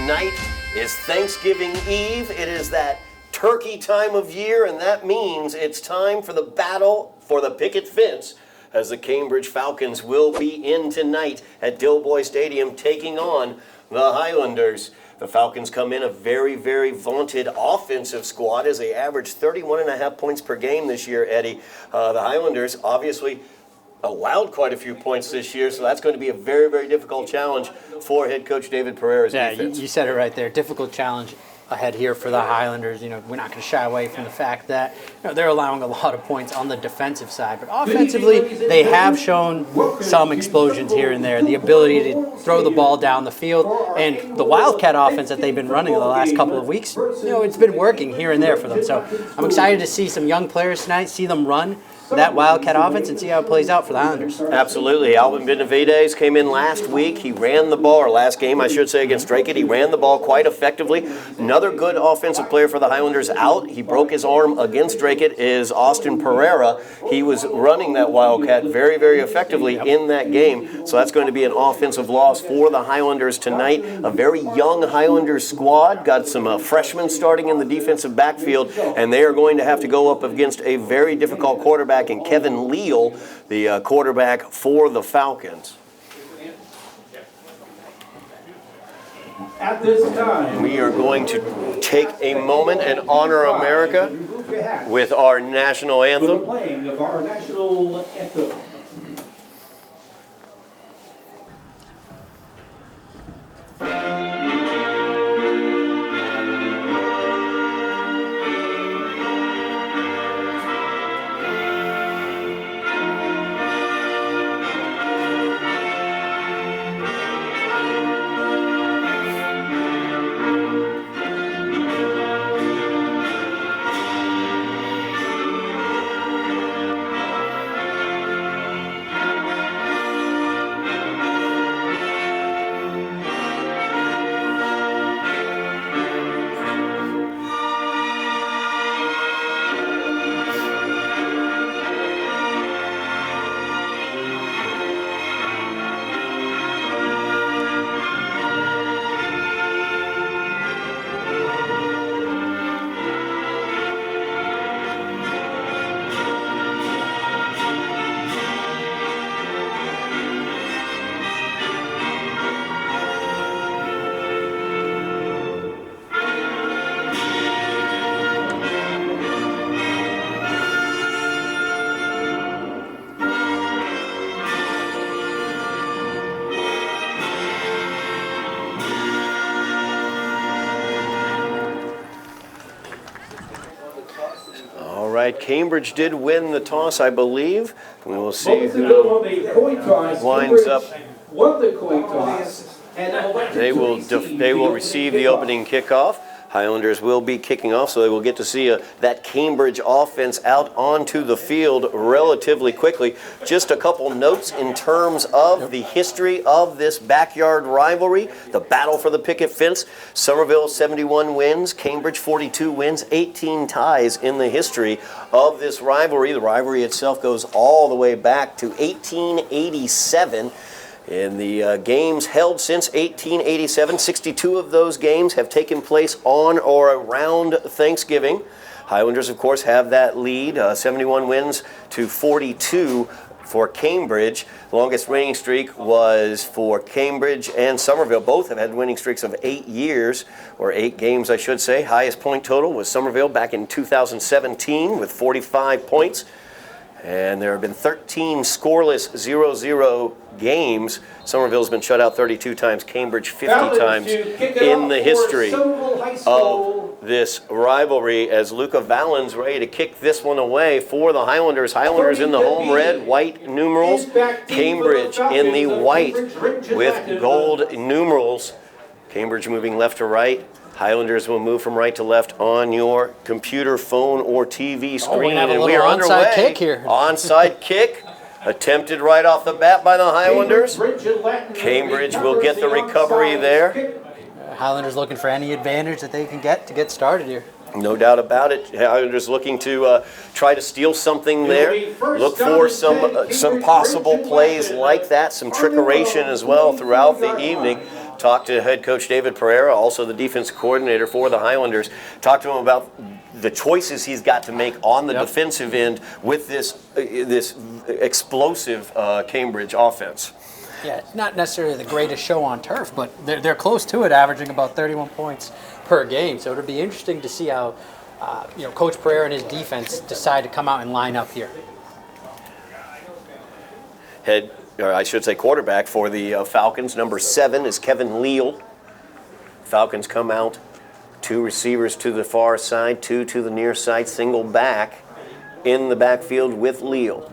tonight is Thanksgiving Eve. It is that turkey time of year, and that means it's time for the battle for the picket fence, as the Cambridge Falcons will be in tonight at Dilboy Stadium taking on the Highlanders. The Falcons come in a very, very vaunted offensive squad as they average 31.5 points per game this year, Eddie. The Highlanders obviously allowed quite a few points this year, so that's going to be a very, very difficult challenge for head coach David Pereira's defense. Yeah, you said it right there. Difficult challenge ahead here for the Highlanders. You know, we're not going to shy away from the fact that they're allowing a lot of points on the defensive side, but offensively they have shown some explosions here and there. The ability to throw the ball down the field and the Wildcat offense that they've been running the last couple of weeks. It's been working here and there for them. So I'm excited to see some young players tonight, see them run that Wildcat offense and see how it plays out for the Highlanders. Absolutely. Alvin Benavides came in last week. He ran the ball, or last game I should say, against Drake. He ran the ball quite effectively. Another good offensive player for the Highlanders out. He broke his arm against Drake is Austin Pereira. He was running that Wildcat very, very effectively in that game. So that's going to be an offensive loss for the Highlanders tonight. A very young Highlanders squad. Got some freshmen starting in the defensive backfield, and they are going to have to go up against a very difficult quarterback and Kevin Leal, the quarterback for the Falcons. At this time, we are going to take a moment and honor America with our national anthem. Playing of our national anthem. Cambridge did win the toss, I believe. We will see who winds up. They will receive the opening kickoff. Highlanders will be kicking off, so they will get to see that Cambridge offense out onto the field relatively quickly. Just a couple notes in terms of the history of this backyard rivalry, the battle for the picket fence. Somerville 71 wins, Cambridge 42 wins, 18 ties in the history of this rivalry. The rivalry itself goes all the way back to 1887. In the games held since 1887, 62 of those games have taken place on or around Thanksgiving. Highlanders, of course, have that lead, 71 wins to 42 for Cambridge. The longest winning streak was for Cambridge and Somerville. Both have had winning streaks of 8 years, or 8 games, I should say. Highest point total was Somerville back in 2017 with 45 points. And there have been 13 scoreless 0-0 games. Somerville's been shut out 32 times, Cambridge 50 times in the history of this rivalry, as Luca Vallen's ready to kick this one away for the Highlanders. Highlanders in the home red, white numerals. Cambridge in the white with gold numerals. Cambridge moving left to right. Highlanders will move from right to left on your computer, phone, or TV screen. And we are underway. Onside kick here. Onside kick. Attempted right off the bat by the Highlanders. Cambridge will get the recovery there. Highlanders looking for any advantage that they can get to get started here. No doubt about it. Highlanders looking to try to steal something there. Look for some possible plays like that, some trickeration as well throughout the evening. talked to head coach David Pereira, also the defense coordinator for the Highlanders. Talked to him about the choices he's got to make on the defensive end with this explosive Cambridge offense. Yeah, it's not necessarily the greatest show on turf, but they're close to it, averaging about 31 points per game. So it'll be interesting to see how Coach Pereira and his defense decide to come out and line up here. Quarterback for the Falcons, number 7 is Kevin Leal. Falcons come out, 2 receivers to the far side, 2 to the near side, single back in the backfield with Leal.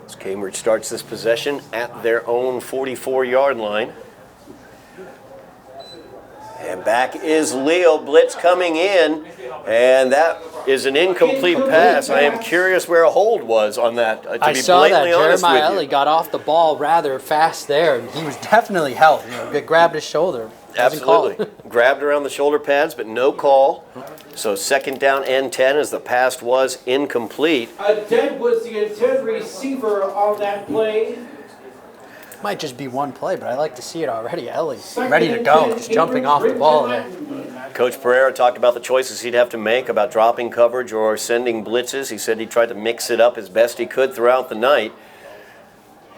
As Cambridge starts this possession at their own 44-yard line. And back is Leal, blitz coming in, and that is an incomplete pass. I am curious where a hold was on that, to I be saw that blatantly honest with Jeremiah you. Eddy got off the ball rather fast there. He was definitely held. It grabbed his shoulder. Doesn't call it. Absolutely. Grabbed around the shoulder pads, but no call. So 2nd down and 10 as the pass was incomplete. Ted was the intended receiver on that play. Might just be one play, but I like to see it already. Ellie ready to go, just jumping off the ball there. Coach Pereira talked about the choices he'd have to make about dropping coverage or sending blitzes. He said he tried to mix it up as best he could throughout the night.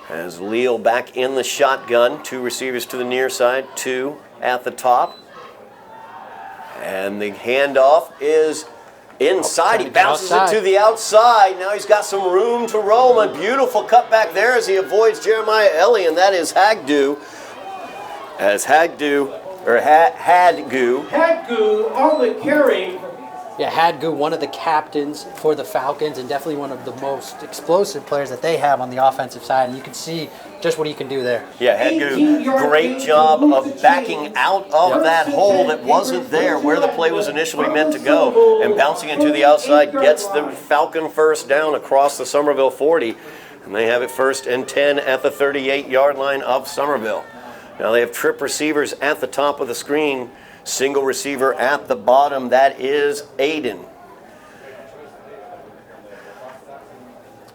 As Leal back in the shotgun, 2 receivers to the near side, 2 at the top. And the handoff is inside. He bounces it to the outside. Now he's got some room to roam. A beautiful cutback there as he avoids Jeremiah Eddy, and that is Hagdu. As Hagdu on the carry. Yeah, Hadgu, one of the captains for the Falcons, and definitely one of the most explosive players that they have on the offensive side. And you can see just what he can do there. Yeah, Hagdu, great job of backing out of that hole that wasn't there where the play was initially meant to go, and bouncing it to the outside gets the Falcon first down across the Somerville 40. And they have it 1st and 10 at the 38-yard line of Somerville. Now they have trip receivers at the top of the screen. Single receiver at the bottom, that is Aiden.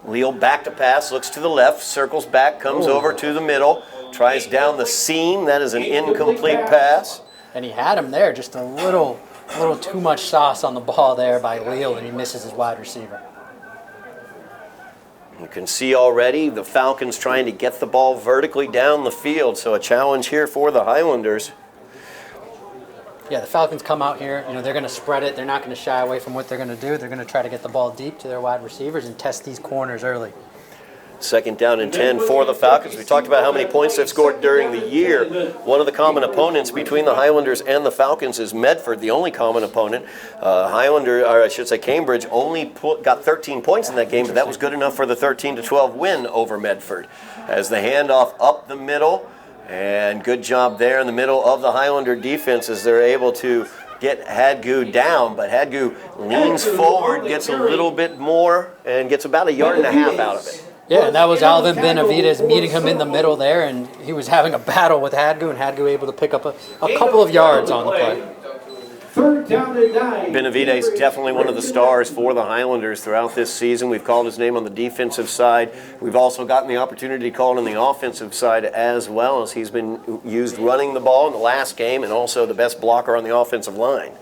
Leal back to pass, looks to the left, circles back, comes over to the middle, tries down the seam. That is an incomplete pass. And he had him there, just a little too much sauce on the ball there by Leal, and he misses his wide receiver. You can see already the Falcons trying to get the ball vertically down the field, so a challenge here for the Highlanders. Yeah, the Falcons come out here, they're going to spread it. They're not going to shy away from what they're going to do. They're going to try to get the ball deep to their wide receivers and test these corners early. 2nd down and 10 for the Falcons. We talked about how many points they've scored during the year. One of the common opponents between the Highlanders and the Falcons is Medford, the only common opponent. Cambridge only got 13 points in that game, but that was good enough for the 13-12 win over Medford. As the handoff up the middle, and good job there in the middle of the Highlander defense as they're able to get Hadgu down. But Hadgu leans forward, gets a little bit more, and gets about 1.5 yards out of it. Yeah, and that was Alvin Benavidez meeting him in the middle there, and he was having a battle with Hadgu, and Hadgu able to pick up a couple of yards on the play. 3rd down and 9. Benavidez definitely one of the stars for the Highlanders throughout this season. We've called his name on the defensive side. We've also gotten the opportunity to call it on the offensive side as well, as he's been used running the ball in the last game and also the best blocker on the offensive line.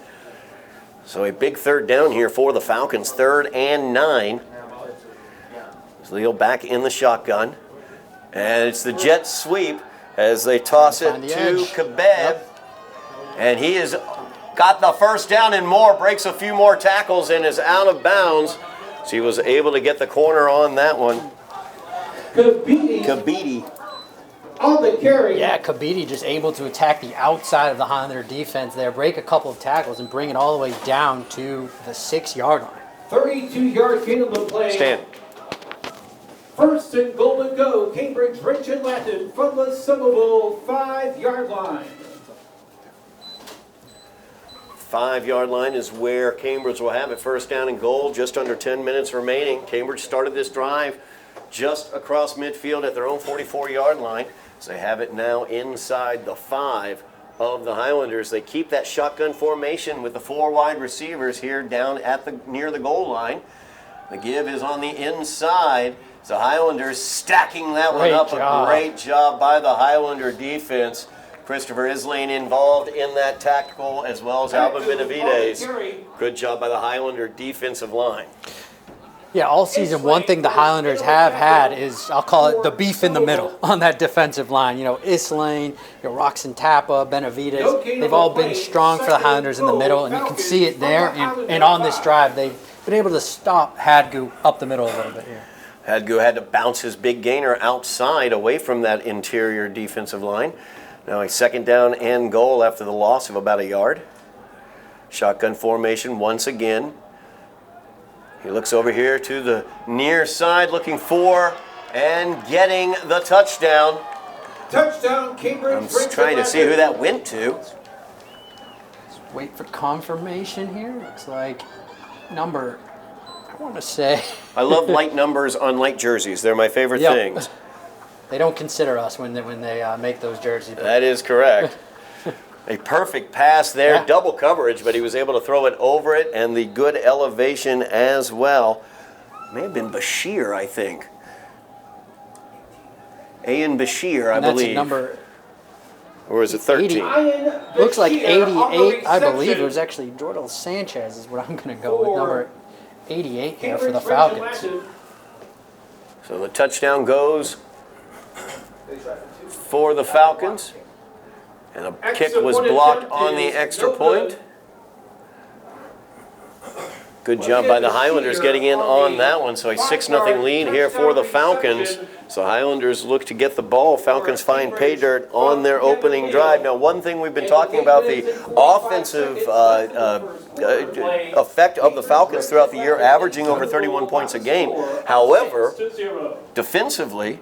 So a big 3rd down here for the Falcons, 3rd and 9. Leal back in the shotgun. And it's the jet sweep as they toss it to Kabeb. And he has got the 1st down and more, breaks a few more tackles and is out of bounds. So he was able to get the corner on that one. Kabidi on the carry. Yeah, Kabidi just able to attack the outside of the Highlander defense there, break a couple of tackles, and bring it all the way down to the 6-yard line. 32-yard gain on the play. Stand. 1st and goal to go. Cambridge Rich and Latin from the Somerville 5-yard line. 5-yard line is where Cambridge will have it. 1st down and goal, just under 10 minutes remaining. Cambridge started this drive just across midfield at their own 44-yard line. So they have it now inside the 5 of the Highlanders. They keep that shotgun formation with the 4 wide receivers here down at near the goal line. The give is on the inside, So Highlanders stacking that one Great up. job. A great job by the Highlander defense. Christopher Islane involved in that tactical, as well as Alvin Benavides. Good job by the Highlander defensive line. Yeah, all season, one thing the Highlanders have had is, I'll call it the beef in the middle on that defensive line. You know, Islane, Roxon Tappa, Benavides, they've all been strong for the Highlanders in the middle, and you can see it there. And on this drive, they've been able to stop Hadgu up the middle a little bit here. Hadgu had to bounce his big gainer outside away from that interior defensive line. Now a second down and goal after the loss of about a yard. Shotgun formation once again. He looks over here to the near side, looking for and getting the touchdown. Touchdown, Cambridge. I'm trying to see who that went to. Let's wait for confirmation here. Looks like number, I want to say. I love light numbers on light jerseys. They're my favorite Yep. things. They don't consider us when they make those jerseys. That is correct. A perfect pass there, Yeah. double coverage, but he was able to throw it over it, and the good elevation as well. May have been Bashir, I think. Ayan Bashir, I And that's believe. number Or is it 13? looks like 88, I believe. It was actually Jordan Sanchez is what I'm going to go with. Number 88 here for the Falcons. So the touchdown goes for the Falcons. And a kick was blocked on the extra point. Good job by the Highlanders getting in on that one. So a 6-0 lead here for the Falcons. So Highlanders look to get the ball. Falcons find pay dirt on their opening drive. Now, one thing we've been talking about, the offensive effect of the Falcons throughout the year, averaging over 31 points a game. However, defensively,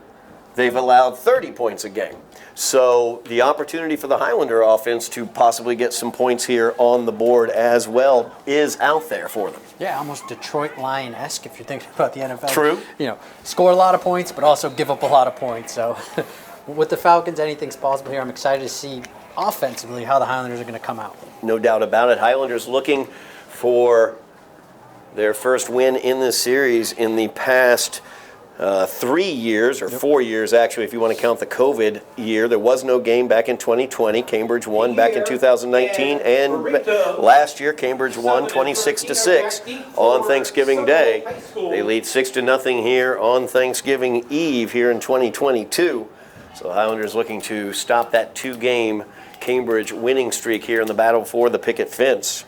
they've allowed 30 points a game. So the opportunity for the Highlander offense to possibly get some points here on the board as well is out there for them. Yeah, almost Detroit Lion-esque if you're thinking about the NFL. True. You know, score a lot of points, but also give up a lot of points. So with the Falcons, anything's possible here. I'm excited to see offensively how the Highlanders are going to come out. No doubt about it. Highlanders looking for their first win in this series in the past 3 years, or 4 years actually, if you want to count the COVID year. There was no game back in 2020. Cambridge won back in 2019, and last year Cambridge won 26-6 on Thanksgiving Day. They lead 6-0 here on Thanksgiving Eve here in 2022. So the Highlanders looking to stop that 2-game Cambridge winning streak here in the battle for the picket fence.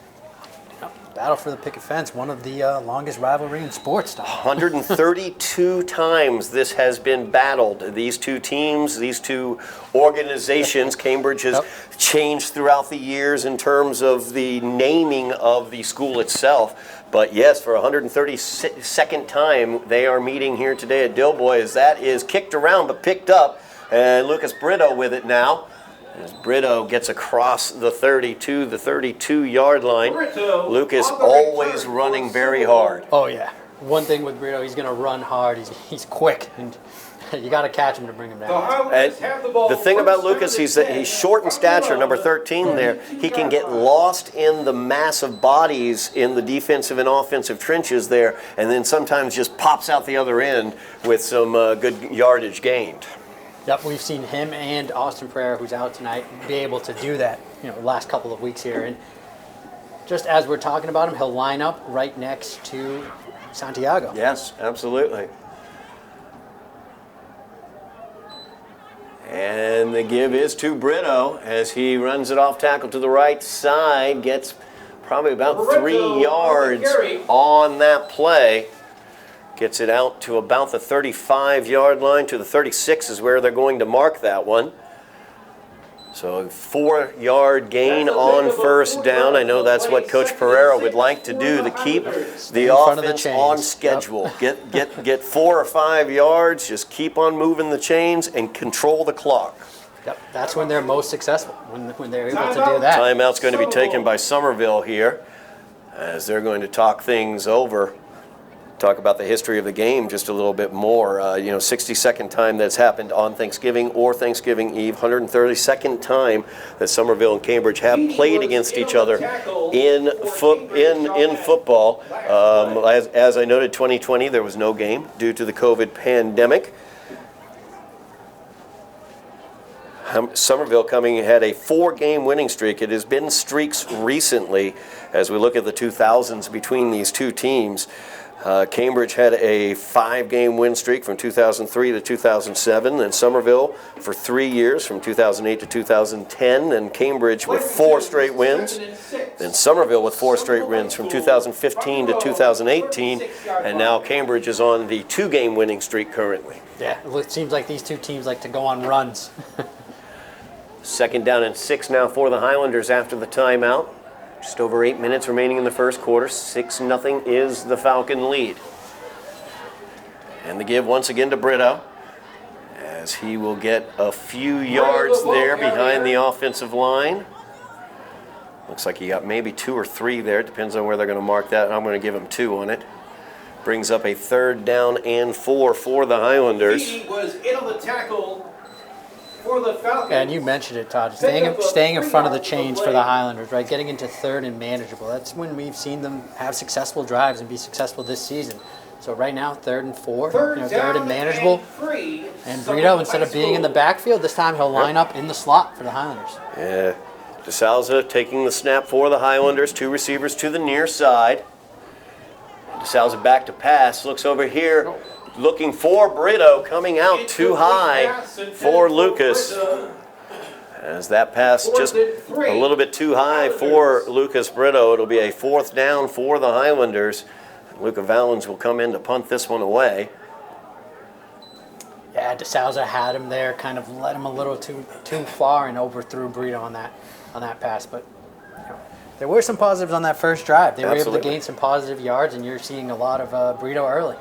Battle for the picket fence, one of the longest rivalry in sports. 132 times this has been battled. These two teams, these two organizations, Cambridge has changed throughout the years in terms of the naming of the school itself. But yes, for 132nd time, they are meeting here today at Dilboy, as that is kicked around but picked up. And Lucas Brito with it now. As Brito gets across the 30 to the 32-yard line. Lucas always running very hard. Oh, yeah. One thing with Brito, he's going to run hard. He's quick, and you got to catch him to bring him down. And the thing about Lucas, he's short in stature, number 13 there. He can get lost in the mass of bodies in the defensive and offensive trenches there, and then sometimes just pops out the other end with some good yardage gained. Yep, we've seen him and Austin Pereira, who's out tonight, be able to do that, the last couple of weeks here. And just as we're talking about him, he'll line up right next to Santiago. Yes, absolutely. And the give is to Brito as he runs it off tackle to the right side, gets probably about 3 yards on that play. Gets it out to about the 35-yard line, to the 36 is where they're going to mark that one. So a 4-yard gain on first down. I know that's what Coach Pereira would like to do, to keep the offense on schedule. Get 4 or 5 yards, just keep on moving the chains and control the clock. Yep, that's when they're most successful, when they're able to do that. Timeout's going to be taken by Somerville here, as they're going to talk things over. talk about the history of the game just a little bit more. 62nd time that's happened on Thanksgiving or Thanksgiving Eve, 132nd time that Somerville and Cambridge have played against each other in football. As I noted, 2020 there was no game due to the COVID pandemic. Somerville had a 4-game winning streak. It has been streaks recently as we look at the 2000s between these two teams. Cambridge had a 5-game win streak from 2003 to 2007, and Somerville for 3 years from 2008 to 2010, and Cambridge with 4 straight wins. Then Somerville with 4 straight wins from 2015 to 2018, and now Cambridge is on the 2-game winning streak currently. Yeah, it seems like these two teams like to go on runs. 2nd down and 6 now for the Highlanders after the timeout. Just over 8 minutes remaining in the first quarter. 6-0 is the Falcon lead. And the give once again to Brito, as he will get a few yards there behind the offensive line. Looks like he got maybe 2 or 3 there. It depends on where they're going to mark that. I'm going to give him 2 on it. Brings up a 3rd down and 4 for the Highlanders. He was in on the tackle for the Falcons. And you mentioned it, Todd. Staying in front of the chains for the Highlanders, right? Getting into 3rd and manageable. That's when we've seen them have successful drives and be successful this season. So right now, 3rd and 4, 3rd and manageable. And Brito, instead of being in the backfield, this time he'll line up in the slot for the Highlanders. Yeah. DeSalza taking the snap for the Highlanders. 2 receivers to the near side. DeSalza back to pass. Looks over here. Looking for Brito, coming out too high for Lucas. As that pass just a little bit too high for Lucas Brito. It'll be a 4th down for the Highlanders. Luca Valens will come in to punt this one away. Yeah, DeSalza had him there, kind of led him a little too far and overthrew Brito on that pass. But there were some positives on that first drive. They were able to gain some positive yards, and you're seeing a lot of Brito early.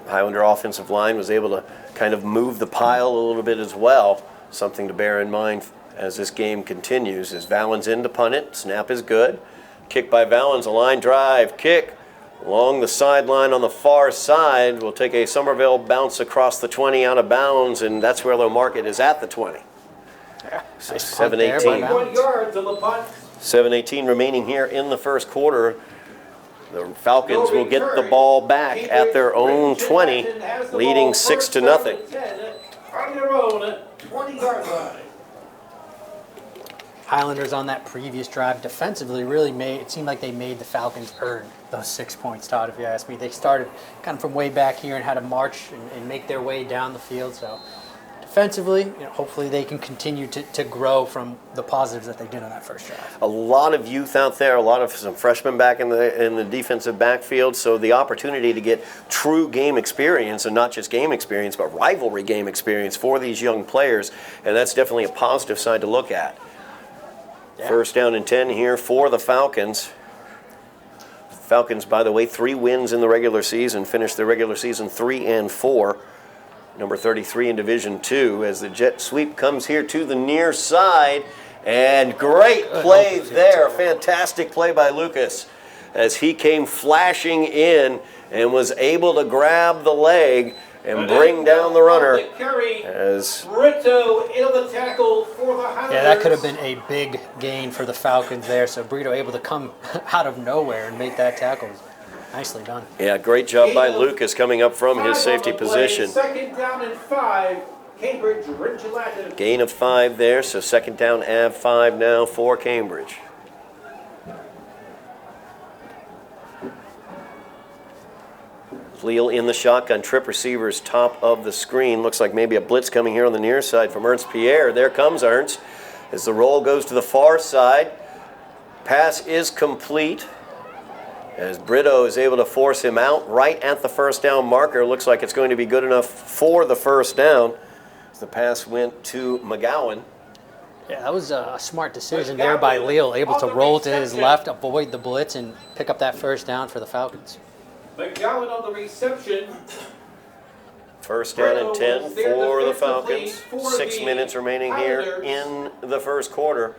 Highlander offensive line was able to kind of move the pile a little bit as well. Something to bear in mind as this game continues. As Valens in to punt it. Snap is good. Kick by Valens, a line drive. Kick along the sideline on the far side. We'll take a Somerville bounce across the 20 out of bounds, and that's where they'll mark it, is at the 20. Yeah, So nice 7:18. yards on the punt. 7:18 remaining here in the first quarter. The Falcons will get the ball back at their own 20, leading 6-0. On their own 20-yard line. Highlanders on that previous drive defensively really it seemed like they made the Falcons earn those 6 points, Todd, if you ask me. They started kind of from way back here and had to march and make their way down the field. So defensively, hopefully they can continue to grow from the positives that they did on that first drive. A lot of youth out there, some freshmen back in the defensive backfield, so the opportunity to get true game experience, and not just game experience, but rivalry game experience for these young players, and that's definitely a positive side to look at. Yeah. 1st down and 10 here for the Falcons. Falcons, by the way, 3 wins in the regular season, finished the regular season 3-4. Number 33 in Division II, as the jet sweep comes here to the near side. And great play there. Fantastic play by Lucas as he came flashing in and was able to grab the leg and bring down the runner. As Brito in the tackle for the Highlanders. Yeah, that could have been a big gain for the Falcons there. So Brito able to come out of nowhere and make that tackle. Nicely done. Yeah, great job by Lucas coming up from his safety position. 2nd down and 5. Cambridge, Ridge-Latin. Gain of 5 there, so 2nd down and 5 now for Cambridge. Leal in the shotgun, trip receivers top of the screen. Looks like maybe a blitz coming here on the near side from Ernst Pierre. There comes Ernst as the roll goes to the far side. Pass is complete as Brito is able to force him out right at the 1st down marker. Looks like it's going to be good enough for the 1st down. As the pass went to McGowan. Yeah, that was a smart decision there by Leal, able to roll to his left, avoid the blitz, and pick up that 1st down for the Falcons. McGowan on the reception. 1st down and 10 for the Falcons. 6 minutes remaining here in the first quarter.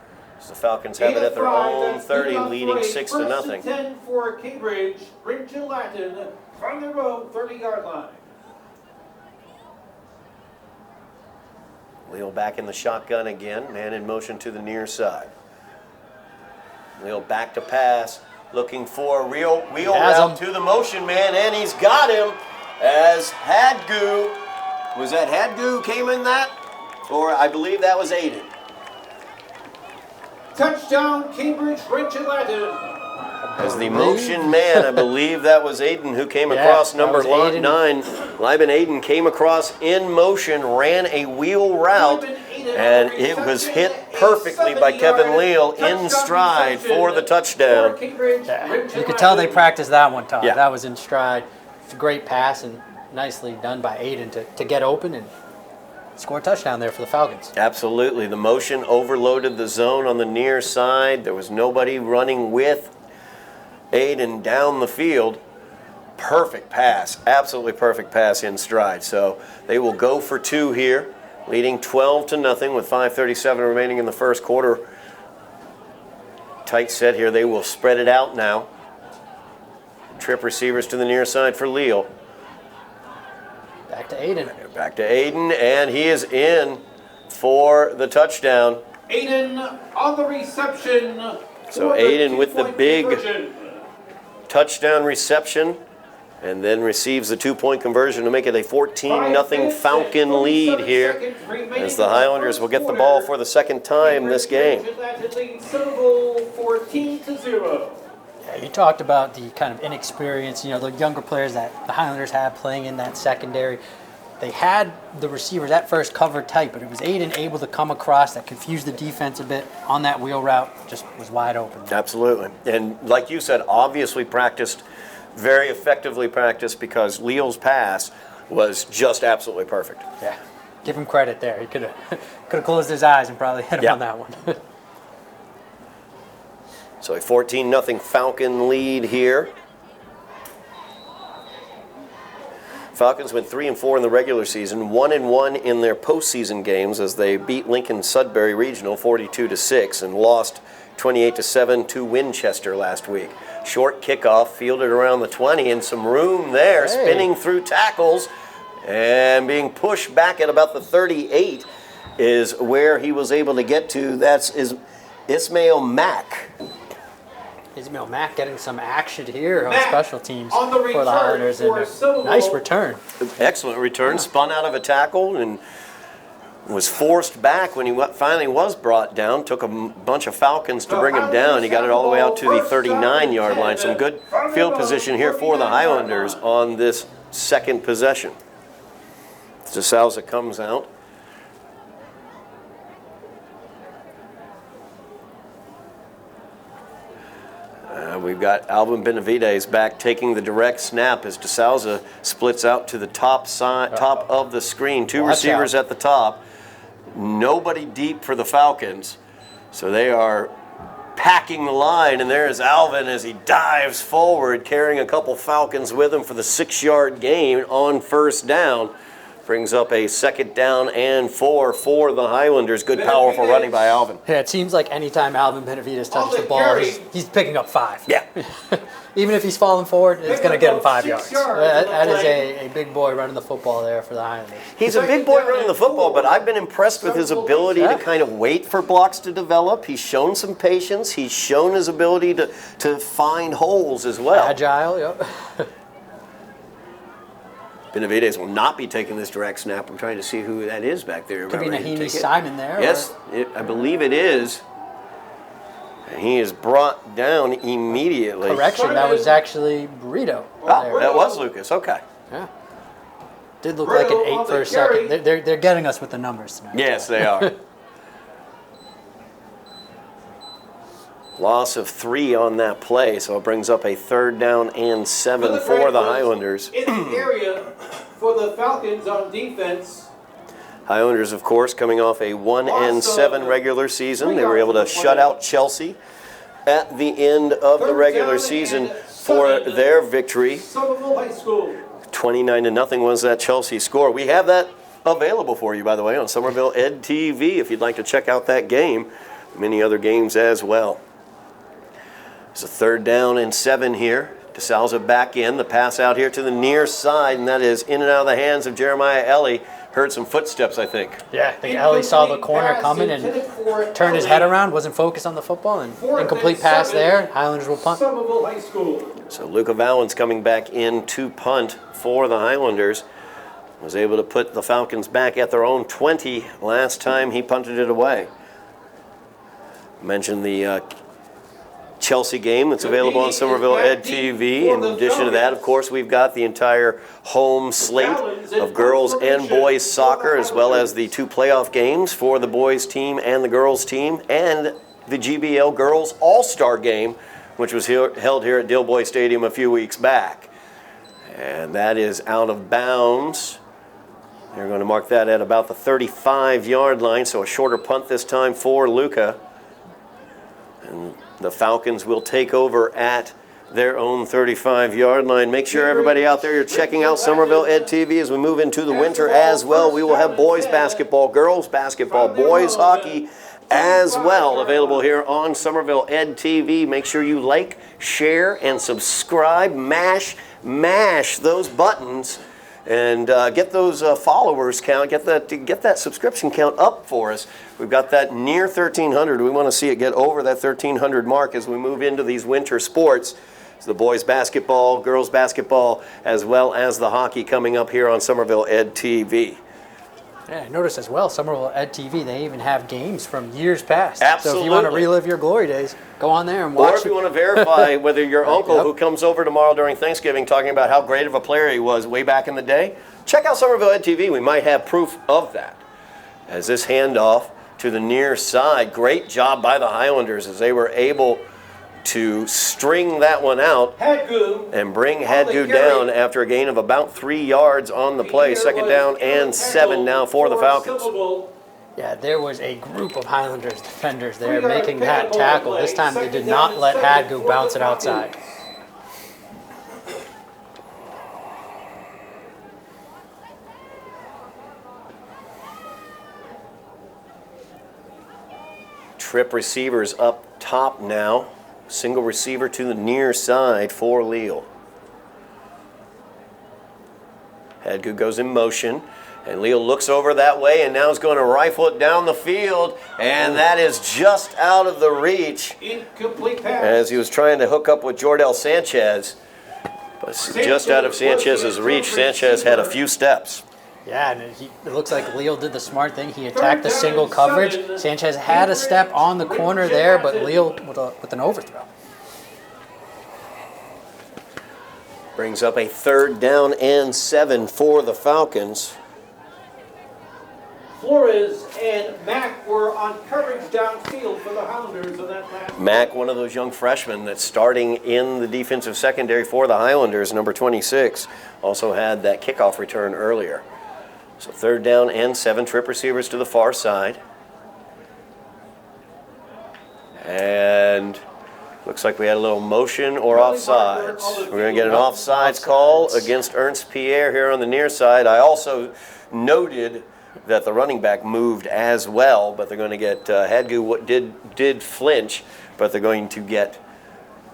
The Falcons have it at their own 30, leading 6-0. First and 10 for Cambridge, Ridge and Latin from their own 30-yard line. Leal back in the shotgun again, man in motion to the near side. Leal back to pass, looking for a real wheel route to the motion man, and he's got him as Hadgu. Was that Hadgu came in that? Or I believe that was Aiden. Touchdown, Cambridge, Ridge and Latin. As the motion man, I believe that was Aiden who came across number 9. Liban Aiden came across in motion, ran a wheel route, and it was hit perfectly by Kevin Leal in stride for the touchdown. Yeah. You could tell they practiced that one, Todd. Yeah. That was in stride. It's a great pass and nicely done by Aiden to get open and score a touchdown there for the Falcons. Absolutely. The motion overloaded the zone on the near side. There was nobody running with Aiden down the field. Perfect pass. Absolutely perfect pass in stride. So they will go for 2 here, leading 12-0 with 5:37 remaining in the first quarter. Tight set here. They will spread it out now. Trip receivers to the near side for Leal. Back to Aiden. Back to Aiden, and he is in for the touchdown. Aiden on the reception. So Aiden with the big touchdown reception, and then receives the 2-point conversion to make it a 14-0 Falcon lead here, as the Highlanders will get the ball for the second time this game. Somerville 14-0. Yeah, you talked about the kind of inexperience, the younger players that the Highlanders have playing in that secondary. They had the receivers at first covered tight, but it was Aiden able to come across that confused the defense a bit on that wheel route, just was wide open. Absolutely. And like you said, obviously practiced, very effectively practiced, because Leal's pass was just absolutely perfect. Yeah, give him credit there. He could have closed his eyes and probably hit him on that one. So a 14-0 Falcon lead here. Falcons went 3-4 in the regular season, 1-1 in their postseason games as they beat Lincoln Sudbury Regional 42-6 and lost 28-7 to Winchester last week. Short kickoff, fielded around the 20, and some room there, spinning through tackles and being pushed back at about the 38 is where he was able to get to. That's Ismail Mack. Ismail Mack getting some action here on special teams on the for the Highlanders. And nice return. Excellent return. Spun out of a tackle and was forced back when he finally was brought down. Took a bunch of Falcons to bring him down. He got it all the way out to the 39-yard line. Some good field position here for the Highlanders on this second possession. DeSouza comes out. We've got Alvin Benavides back taking the direct snap as DeSouza splits out to the top of the screen. Two receivers at the top. Nobody deep for the Falcons. So they are packing the line, and there's Alvin as he dives forward, carrying a couple Falcons with him for the 6-yard gain on first down. Brings up a 2nd down and 4 for the Highlanders. Good, powerful running by Alvin. Yeah, it seems like anytime Alvin Benavides touches the ball, he's picking up 5. Yeah. Even if he's falling forward, it's going to get him 5 yards. That is a big boy running the football there for the Highlanders. He's a big boy running the football, but I've been impressed with his ability to kind of wait for blocks to develop. He's shown some patience. He's shown his ability to find holes as well. Agile, yep. Benavides will not be taking this direct snap. I'm trying to see who that is back there. Could be Naheem Simon there. Yes, I believe it is. And he is brought down immediately. Correction, that was actually Burrito. Oh, that was Lucas. Okay. Yeah. Did look like an 8 for a second. They're getting us with the numbers tonight. Yes, they are. Loss of 3 on that play, so it brings up a 3rd down and 7 for the Highlanders. In the area for the Falcons on defense. Highlanders, of course, coming off a 1-7 regular season. They were able to shut out Chelsea at the end of the regular season for their victory. Somerville High School. 29-0 was that Chelsea score. We have that available for you, by the way, on Somerville Ed TV if you'd like to check out that game. many other games as well. It's a 3rd down and 7 here. DeSalza back in. The pass out here to the near side, and that is in and out of the hands of Jeremiah Eddy. Heard some footsteps, I think. Yeah, I think Ellie saw the corner coming and turned his head around, wasn't focused on the football, and incomplete pass there. Highlanders will punt. Somerville High School. So Luca Valens coming back in to punt for the Highlanders. Was able to put the Falcons back at their own 20 last time he punted it away. Mentioned the Chelsea game that's available on Somerville Ed TV. In addition to that, of course, we've got the entire home slate of girls and boys soccer, as well as the 2 playoff games for the boys team and the girls team, and the GBL Girls All-Star game, which was held here at Dilboy Stadium a few weeks back. And that is out of bounds. They're going to mark that at about the 35-yard line, so a shorter punt this time for Luca. And the Falcons will take over at their own 35-yard line. Make sure everybody out there, you're checking out Somerville Ed TV as we move into the winter as well. We will have boys basketball, girls basketball, boys hockey as well available here on Somerville Ed TV. Make sure you like, share, and subscribe. Mash those buttons and get those followers count, get that subscription count up for us. We've got that near 1,300. We want to see it get over that 1,300 mark as we move into these winter sports. It's the boys basketball, girls basketball, as well as the hockey coming up here on Somerville Ed TV. Yeah, I noticed as well, Somerville Ed TV, they even have games from years past. Absolutely. So if you want to relive your glory days, go on there and watch. Or if you want to verify whether your uncle who comes over tomorrow during Thanksgiving talking about how great of a player he was way back in the day, check out Somerville Ed TV. We might have proof of that. As this handoff to the near side, great job by the Highlanders as they were able to string that one out and bring Hadgu down after a gain of about 3 yards on the play. 2nd down and 7 now for the Falcons. Yeah, there was a group of Highlanders defenders there making that tackle. This time they did not let Hadgu bounce it outside. Trip receivers up top now. Single receiver to the near side for Leal. Hadgu goes in motion, and Leal looks over that way and now is going to rifle it down the field, and that is just out of the reach. Incomplete pass. As he was trying to hook up with Jordell Sanchez, but just out of Sanchez's reach. Sanchez had a few steps. Yeah, and it looks like Leal did the smart thing. He attacked the single coverage. Sanchez had a step on the corner there, but Leal with an overthrow. Brings up a 3rd down and 7 for the Falcons. Flores and Mack were on coverage downfield for the Highlanders on that last. Mack, one of those young freshmen that's starting in the defensive secondary for the Highlanders, number 26, also had that kickoff return earlier. So 3rd down and 7, trip receivers to the far side. And looks like we had a little motion or offsides. We're going to get an offsides call against Ernst Pierre here on the near side. I also noted that the running back moved as well, but they're going to get Hadgu did flinch, but they're going to get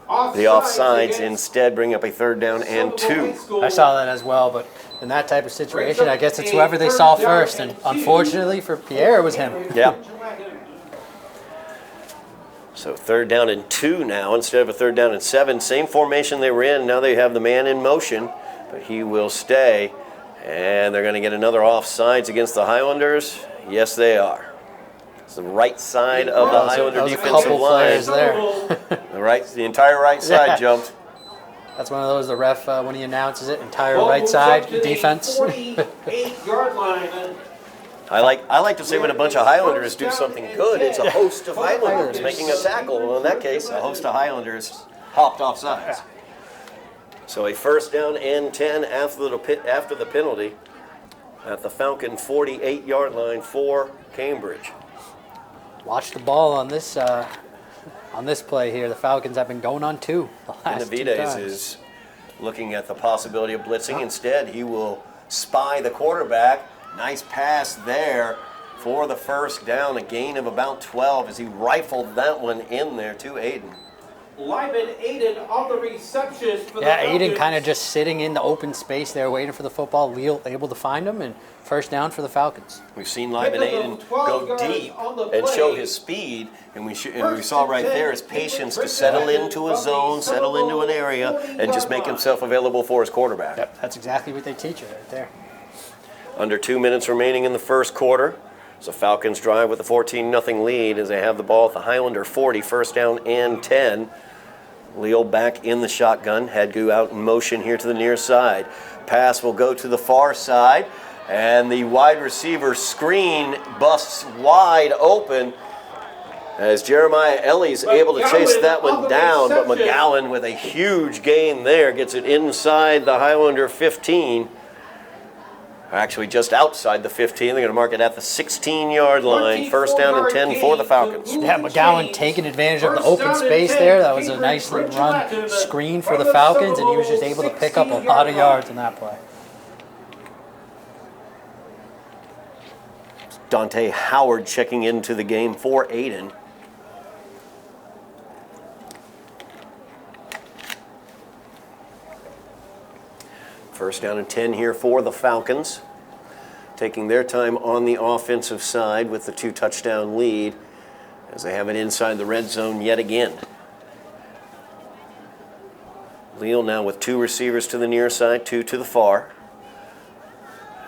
the offsides instead, bring up a 3rd down and 2. I saw that as well, but in that type of situation, I guess it's whoever they saw first, and unfortunately for Pierre, it was him. Yeah. So 3rd down and 2 now instead of a 3rd down and 7. Same formation they were in. Now they have the man in motion, but he will stay. And they're going to get another offsides against the Highlanders. Yes, they are. It's the right side of the Highlander defensive line. There. The entire right side jumped. That's one of those, the ref, when he announces it, entire right side defense. 48-yard line. I like to say when a bunch of Highlanders do something good, it's a host of Highlanders making a tackle. Well, in that case, a host of Highlanders hopped off sides. So a 1st down and 10 after the penalty at the Falcon 48-yard line for Cambridge. Watch the ball on this play here. The Falcons have been going on 2 the last 2 Benavides times. is looking at the possibility of blitzing. Instead, he will spy the quarterback. Nice pass there for the first down, a gain of about 12 as he rifled that one in there to Aiden. Lyman Aiden on the reception for the Yeah, Falcons. Aiden kind of just sitting in the open space there waiting for the football. Leal able to find him, and first down for the Falcons. We've seen Lyman Aiden go deep and show his speed, and we saw right there his patience to settle into a zone, settle into an area, and just make himself available for his quarterback. Yep, that's exactly what they teach you right there. Under 2 minutes remaining in the first quarter. So Falcons drive with a 14-0 lead as they have the ball at the Highlander 40, first down and 10. Leo back in the shotgun. Hadgu out in motion here to the near side. Pass will go to the far side, and the wide receiver screen busts wide open as Jeremiah Ellie's able to chase that one down, but McGowan with a huge gain there gets it inside the Highlander 15. Actually, just outside the 15. They're going to mark it at the 16-yard line. First down and 10 for the Falcons. Yeah, McGowan taking advantage of the open space there. That was a nicely run screen for the Falcons, and he was just able to pick up a lot of yards in that play. Dante Howard checking into the game for Aiden. First down and 10 here for the Falcons. Taking their time on the offensive side with the 2-touchdown lead as they have it inside the red zone yet again. Leal now with 2 receivers to the near side, 2 to the far.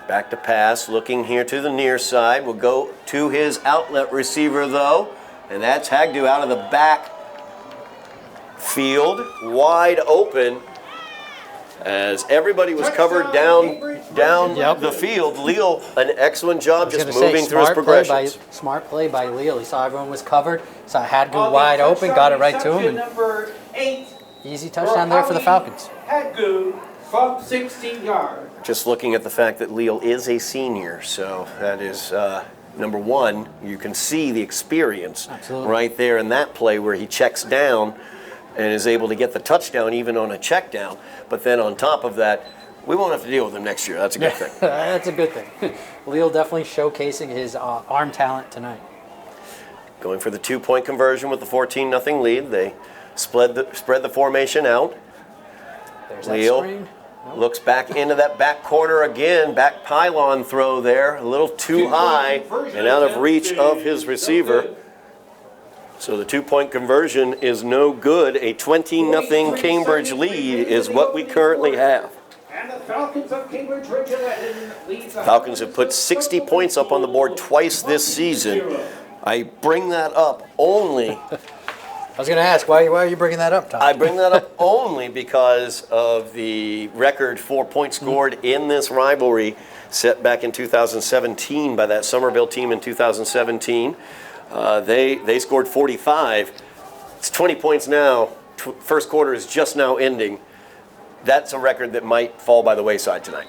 Back to pass, looking here to the near side. Will go to his outlet receiver though, and that's Hagdu out of the back field, wide open. As everybody was covered down the field, Leal, an excellent job just moving through his progressions. Smart play by Leal. He saw everyone was covered, saw Hadgu wide open, got it right to him, and easy touchdown there for the Falcons. Hadgu from 16 yards. Just looking at the fact that Leal is a senior, so that is number one. You can see the experience right there in that play where he checks down and is able to get the touchdown even on a check down. But then on top of that, we won't have to deal with him next year. That's a good thing. That's a good thing. Leal definitely showcasing his arm talent tonight. Going for the 2-point conversion with the 14-0 lead. They spread the formation out. There's that Leal screen. looks back into that back corner again. Back pylon throw there. A little too high and out of reach of his receiver. So the 2-point conversion is no good. A 20-0 Cambridge lead is what we currently have. And the Falcons of Cambridge leads the Falcons have put 60 points up on the board twice this season. I bring that up only. I was going to ask, why are you bringing that up, Todd? I bring that up only because of the record for points scored in this rivalry set back in 2017 by that Somerville team in 2017. They scored 45. It's 20 points now. First quarter is just now ending. That's a record that might fall by the wayside tonight.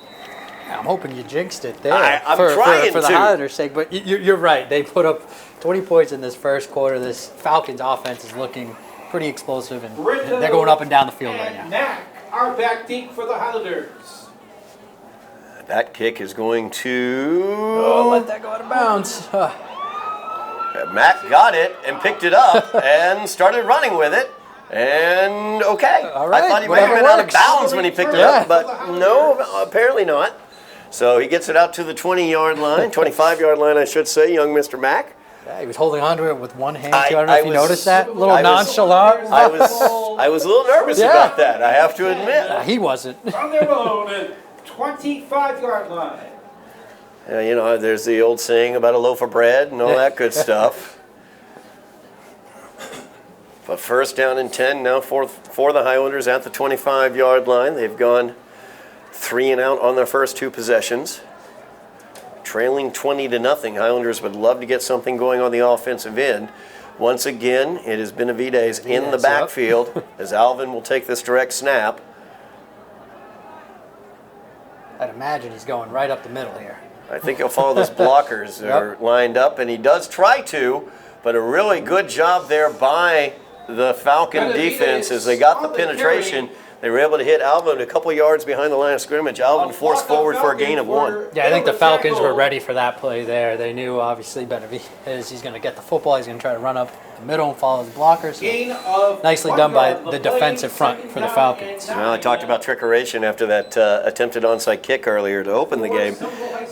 I'm hoping you jinxed it there I'm for trying the to. Highlanders' sake, but you're right. They put up 20 points in this first quarter. This Falcons offense is looking pretty explosive, and they're going up and down the field right now. Mack are back deep for the Highlanders. That kick is going to... Oh, let that go out of bounds. Matt got it and picked it up and started running with it. And okay. All right, I thought he might have been out of bounds when he picked it up, but no, apparently not. So he gets it out to the 20-yard line, 25-yard line, I should say, young Mr. Mack. Yeah, he was holding onto it with one hand. I don't know if you noticed that. A little nonchalant. I was a little nervous about that, I have to admit. He wasn't. On their own at 25-yard line. You know, there's the old saying about a loaf of bread and all that good stuff. But first down and 10 now for the Highlanders at the 25-yard line. They've gone 3 and out on their first 2 possessions. Trailing 20-0. Highlanders would love to get something going on the offensive end. Once again, it is Benavides in the backfield as Alvin will take this direct snap. I'd imagine he's going right up the middle here. I think he'll follow those blockers that are lined up, and he does try to, but a really good job there by the Falcon defense as they got the penetration. They were able to hit Alvin a couple yards behind the line of scrimmage. Alvin forced forward for a gain of 1. Yeah, I think the Falcons were ready for that play there. They knew, obviously, Benavidez, he's going to get the football. He's going to try to run up the middle and follow his blockers. So nicely done by the defensive front for the Falcons. Well, I talked about trickeration after that attempted onside kick earlier to open the game.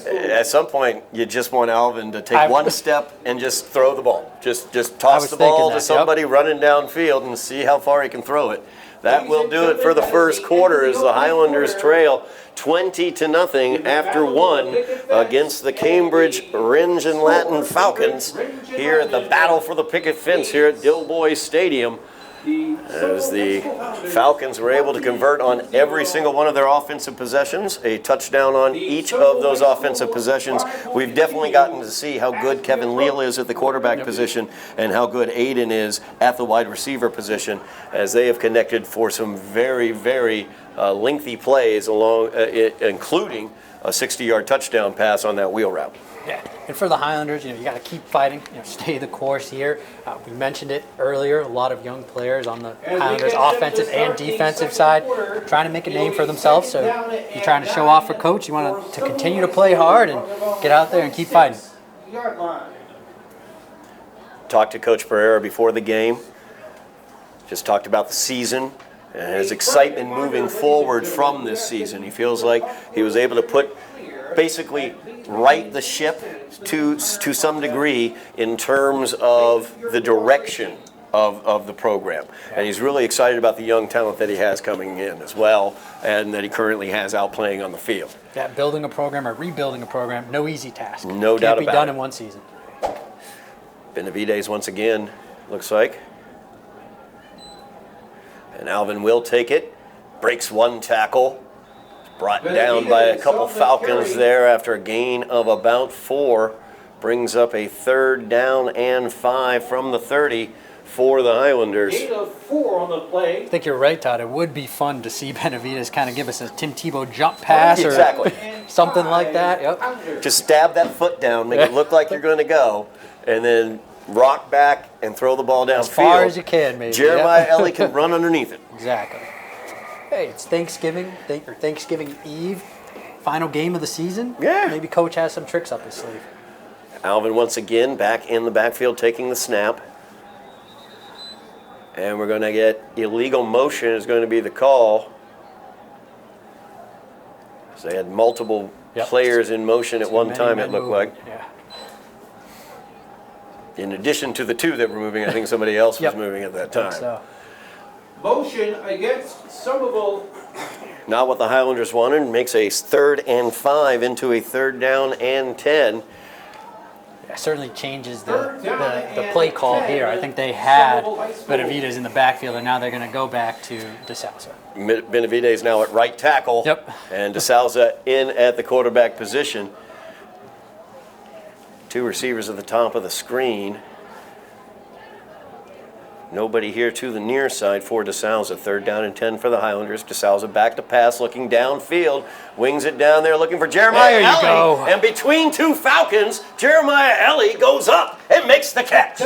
At some point, you just want Alvin to take one step and just throw the ball. Just toss the ball to somebody running downfield and see how far he can throw it. That will do it for the first quarter as the Highlanders trail 20-0 after 1 against the Cambridge Rindge and Latin Falcons here at the Battle for the Picket Fence here at Dilboy Stadium. As the Falcons were able to convert on every single one of their offensive possessions, a touchdown on each of those offensive possessions. We've definitely gotten to see how good Kevin Leal is at the quarterback position and how good Aiden is at the wide receiver position, as they have connected for some very, very lengthy plays, including a 60-yard touchdown pass on that wheel route. Yeah, and for the Highlanders, you got to keep fighting, stay the course here. We mentioned it earlier, a lot of young players on the Highlanders offensive and defensive side trying to make a name for themselves. So you're trying to show off for coach. You want to continue to play hard and get out there and keep fighting. Talked to Coach Pereira before the game. Just talked about the season and his excitement moving forward from this season. He feels like he was able to basically right the ship to some degree in terms of the direction of the program. And he's really excited about the young talent that he has coming in as well, and that he currently has out playing on the field. Yeah, building a program or rebuilding a program, no easy task. No doubt about it. Can't be done in one season. Benavidez once again, looks like. And Alvin will take it, breaks one tackle. Brought down by a couple Falcons there after a gain of about 4. Brings up a 3rd down and 5 from the 30 for the Highlanders. Gain of 4 on the play. I think you're right, Todd. It would be fun to see Benavidez kind of give us a Tim Tebow jump pass or something like that. Yep. Just stab that foot down, make it look like you're going to go, and then rock back and throw the ball downfield. As far as you can, maybe. Jeremiah Ellie can run underneath it. Exactly. Hey, it's Thanksgiving Eve, final game of the season. Yeah. Maybe coach has some tricks up his sleeve. Alvin once again back in the backfield taking the snap. And we're going to get illegal motion is going to be the call. So they had multiple players in motion at one time, it looked like. Yeah. In addition to the 2 that were moving, I think somebody else was moving at that time. So. Motion against Somerville. Not what the Highlanders wanted. Makes a 3rd and 5 into a 3rd down and 10. Yeah, certainly changes the play call here. I think they had Benavidez in the backfield, and now they're going to go back to DeSalza. Benavidez now at right tackle. Yep. And DeSalza in at the quarterback position. 2 receivers at the top of the screen. Nobody here to the near side for DeSalza. 3rd down and 10 for the Highlanders. DeSalza back to pass, looking downfield. Wings it down there, looking for Jeremiah Ellie. Go. And between 2 Falcons, Jeremiah Ellie goes up and makes the catch.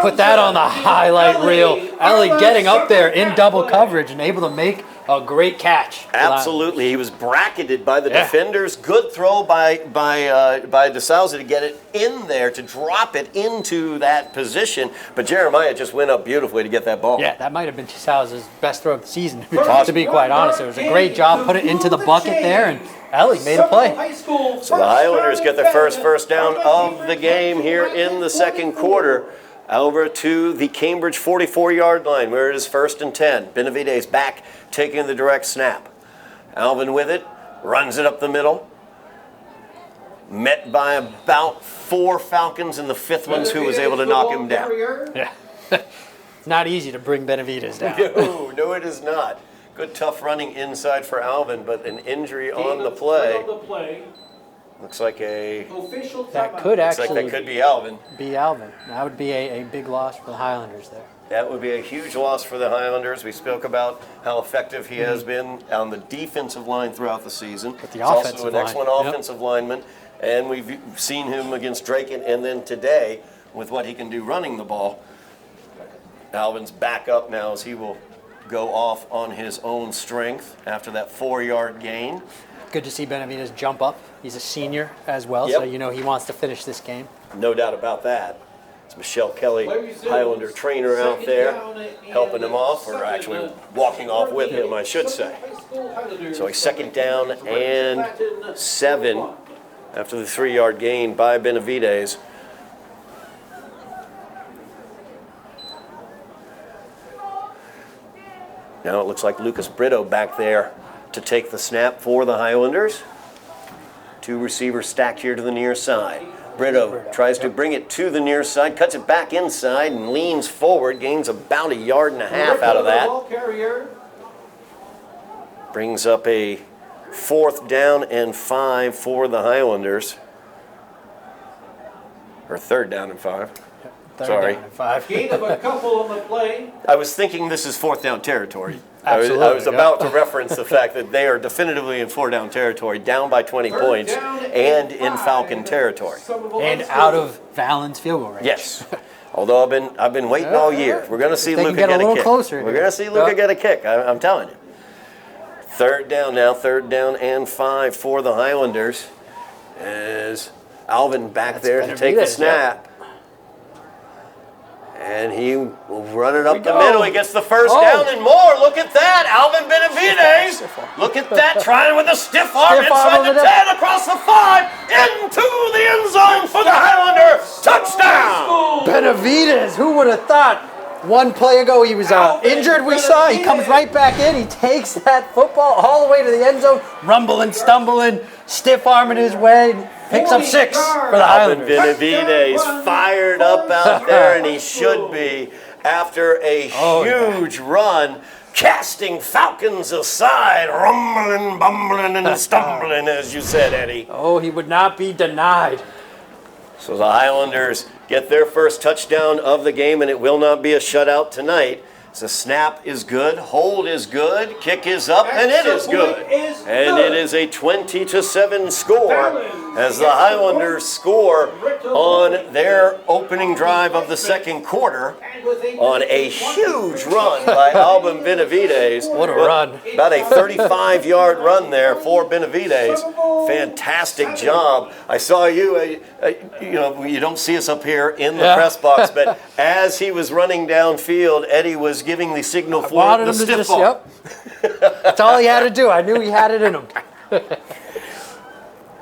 Put that on the highlight reel. Ellie getting up there in double coverage and able to make a great catch. Absolutely. He was bracketed by the defenders. Good throw by DeSalza to get it in there, to drop it into that position. But Jeremiah just went up beautifully to get that ball. Yeah, that might have been DeSalza's best throw of the season, to be quite honest. It was a great job. Put it into the bucket there, and Ellie made a play. So the Highlanders get their first down of the game here in the 2nd quarter. Over to the Cambridge 44-yard line, where it is 1st and 10. Benavidez back, taking the direct snap. Alvin with it, runs it up the middle. Met by about 4 Falcons, and the 5th one's who was able to knock him down. Yeah. It's not easy to bring Benavidez down. No, it is not. Good tough running inside for Alvin, but an injury on the play. Looks like that could actually be Alvin. That would be a big loss for the Highlanders there. That would be a huge loss for the Highlanders. We spoke about how effective he has been on the defensive line throughout the season. But He's also an excellent offensive lineman, and we've seen him against Drake and then today with what he can do running the ball. Alvin's back up now as he will go off on his own strength after that 4-yard gain. Good to see Benavidez jump up. He's a senior as well, Yep. so you know he wants to finish this game. No doubt about that. It's Michelle Kelly, Highlander trainer out there, helping him off, or actually walking off with him, I should say. So a 2nd down and 7 after the 3-yard gain by Benavidez. Now it looks like Lucas Brito back there to take the snap for the Highlanders. 2 receivers stacked here to the near side. Brito tries to bring it to the near side, cuts it back inside, and leans forward, gains about 1.5 yards out of that. Brings up a 4th down and 5 for the Highlanders. Or 3rd down and 5. Sorry. Down and 5. Gain of a couple on the play. I was thinking this is 4th down territory. Absolutely, I was about to reference the fact that they are definitively in 4 down territory, down by 20 points, and in Falcon territory. And out of Valens field goal range. Yes. Although I've been waiting all year. We're going to see They can Luka get a get a little kick. closer We're here. going to see Luka get a kick. I'm telling you. 3rd down now, 3rd down and 5 for the Highlanders. As Alvin back there to take the Benavidez, snap. And he will run it up the middle. He gets the 1st down and more. Look at that. Alvin Benavidez. Look at that. Trying with a stiff arm inside the 10, across the 5, into the end zone for the Highlander. Touchdown. Benavidez, who would have thought? 1 play ago he was injured, we saw. He comes right back in. He takes that football all the way to the end zone, rumbling, stumbling, stiff arming his way. Picks up 6 for the Alvin Highlanders. Benavidez fired up out there, and he should be after a huge run, casting Falcons aside, rumbling, bumbling, and stumbling, as you said, Eddie. Oh, he would not be denied. So the Highlanders get their first touchdown of the game, and it will not be a shutout tonight. So snap is good, hold is good, kick is up, and it is good. And it is a 20-7 score as the Highlanders score on their opening drive of the 2nd quarter on a huge run by Alvin Benavidez. What a run. About a 35-yard run there for Benavidez. Fantastic job. I saw you, you don't see us up here in the press box, but as he was running downfield, Eddie was giving the signal for the stiff arm. Yep. That's all he had to do. I knew he had it in him.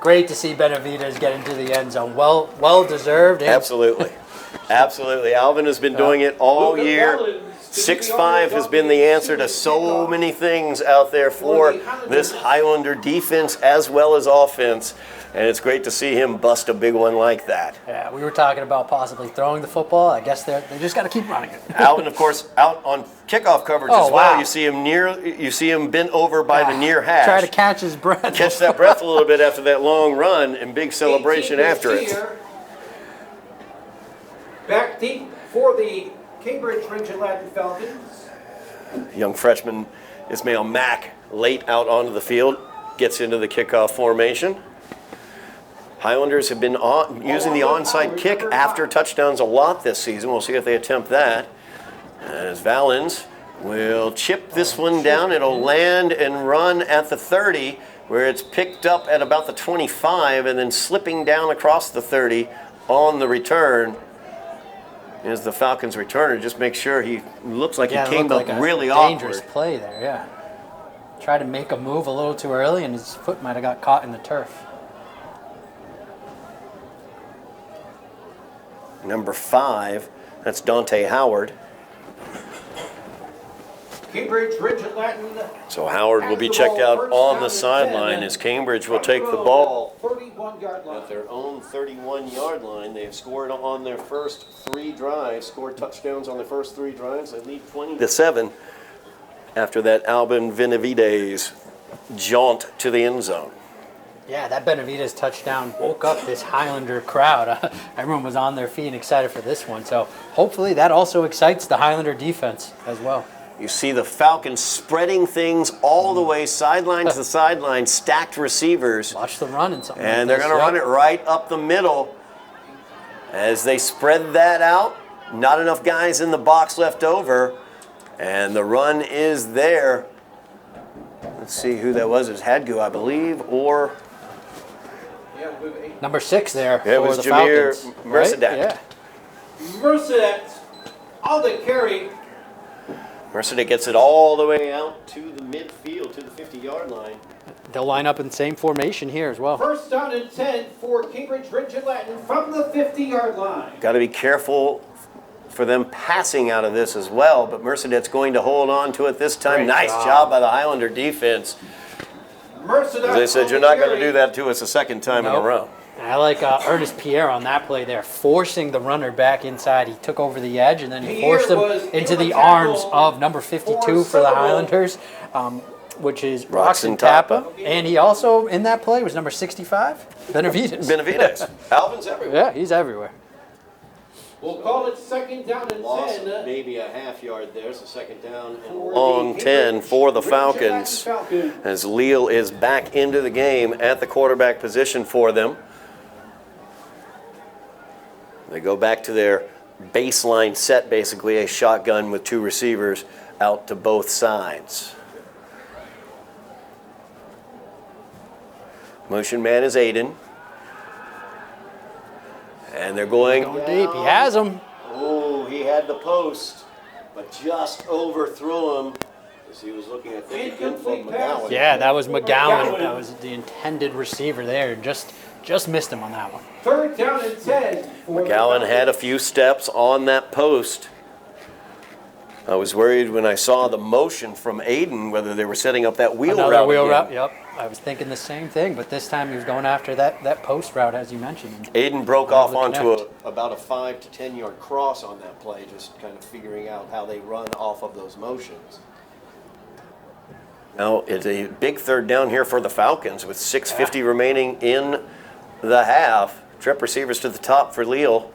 Great to see Benavidez get into the end zone. Well deserved. Absolutely. Absolutely. Alvin has been doing it all year. 6'5" has been the answer to so many things out there for this Highlander defense as well as offense. And it's great to see him bust a big one like that. Yeah, we were talking about possibly throwing the football. I guess they just got to keep running it. Alvin, of course, out on kickoff coverage as well. Wow. You see him bent over by the near hash. Try to catch his breath. Catch that breath a little bit after that long run, and big celebration after it. Back deep for the Cambridge Ridge Latin Falcons. Young freshman Ismail Mack late out onto the field, gets into the kickoff formation. Highlanders have been using the onside kick after touchdowns a lot this season. We'll see if they attempt that. As Valens will chip this one down. It'll land and run at the 30, where it's picked up at about the 25, and then slipping down across the 30 on the return is the Falcons returner. Just make sure he looks like he came up really dangerous awkward. Play there, yeah. Tried to make a move a little too early, and his foot might have got caught in the turf. Number 5, that's Dante Howard. Cambridge Ridge Latin. So Howard will be checked out on the sideline as Cambridge will take the ball 31-yard line. at their own 31-yard line. They've scored on their first 3 drives, scored touchdowns on their first 3 drives. They lead 20-7 after that Alvin Benavidez jaunt to the end zone. Yeah, that Benavidez touchdown woke up this Highlander crowd. Everyone was on their feet and excited for this one. So hopefully that also excites the Highlander defense as well. You see the Falcons spreading things all the way sideline to sideline, stacked receivers. Watch the run and something. And they're going to run it right up the middle. As they spread that out, not enough guys in the box left over. And the run is there. Let's see who that was. It was Hadgu, I believe, or Number 6 there it for was the Jameer Falcons. Mercedet. Right? Yeah. Mercedet on the carry. Mercedet gets it all the way out to the midfield, to the 50-yard line. They'll line up in the same formation here as well. First down and 10 for Cambridge Ridge and Latin from the 50-yard line. Got to be careful for them passing out of this as well, but Mercedet's going to hold on to it this time. Great Nice job by the Highlander defense. Mercedet. As they said, you're not going to do that to us a second time in a Nope. row. And I like Ernest Pierre on that play there, forcing the runner back inside. He took over the edge, and then he forced him into the arms of number 52 for the Highlanders, which is Roxon Tappa. And he also, in that play, was number 65, Benavides. Benavides. Alvin's everywhere. Yeah, he's everywhere. We'll call it second down and Lost 10. maybe a half yard there, so second down and long 10 for the Falcons. As Leal is back into the game at the quarterback position for them. They go back to their baseline set, basically a shotgun with 2 receivers out to both sides. Motion man is Aiden. And they're going Deep. He has him. Oh, he had the post, but just overthrew him as he was looking at the again from McGowan. Yeah, that was McGowan. That was the intended receiver there. Just missed him on that one. Third down and 10. McGowan had a few steps on that post. I was worried when I saw the motion from Aiden whether they were setting up that wheel Another route wheel again. route. Yep. I was thinking the same thing, but this time he was going after that post route, as you mentioned. Aiden broke off the onto connect. about a 5 to 10 yard cross on that play, just kind of figuring out how they run off of those motions. Now it's a big third down here for the Falcons with 6:50 remaining in the half. Trip receivers to the top for Leal.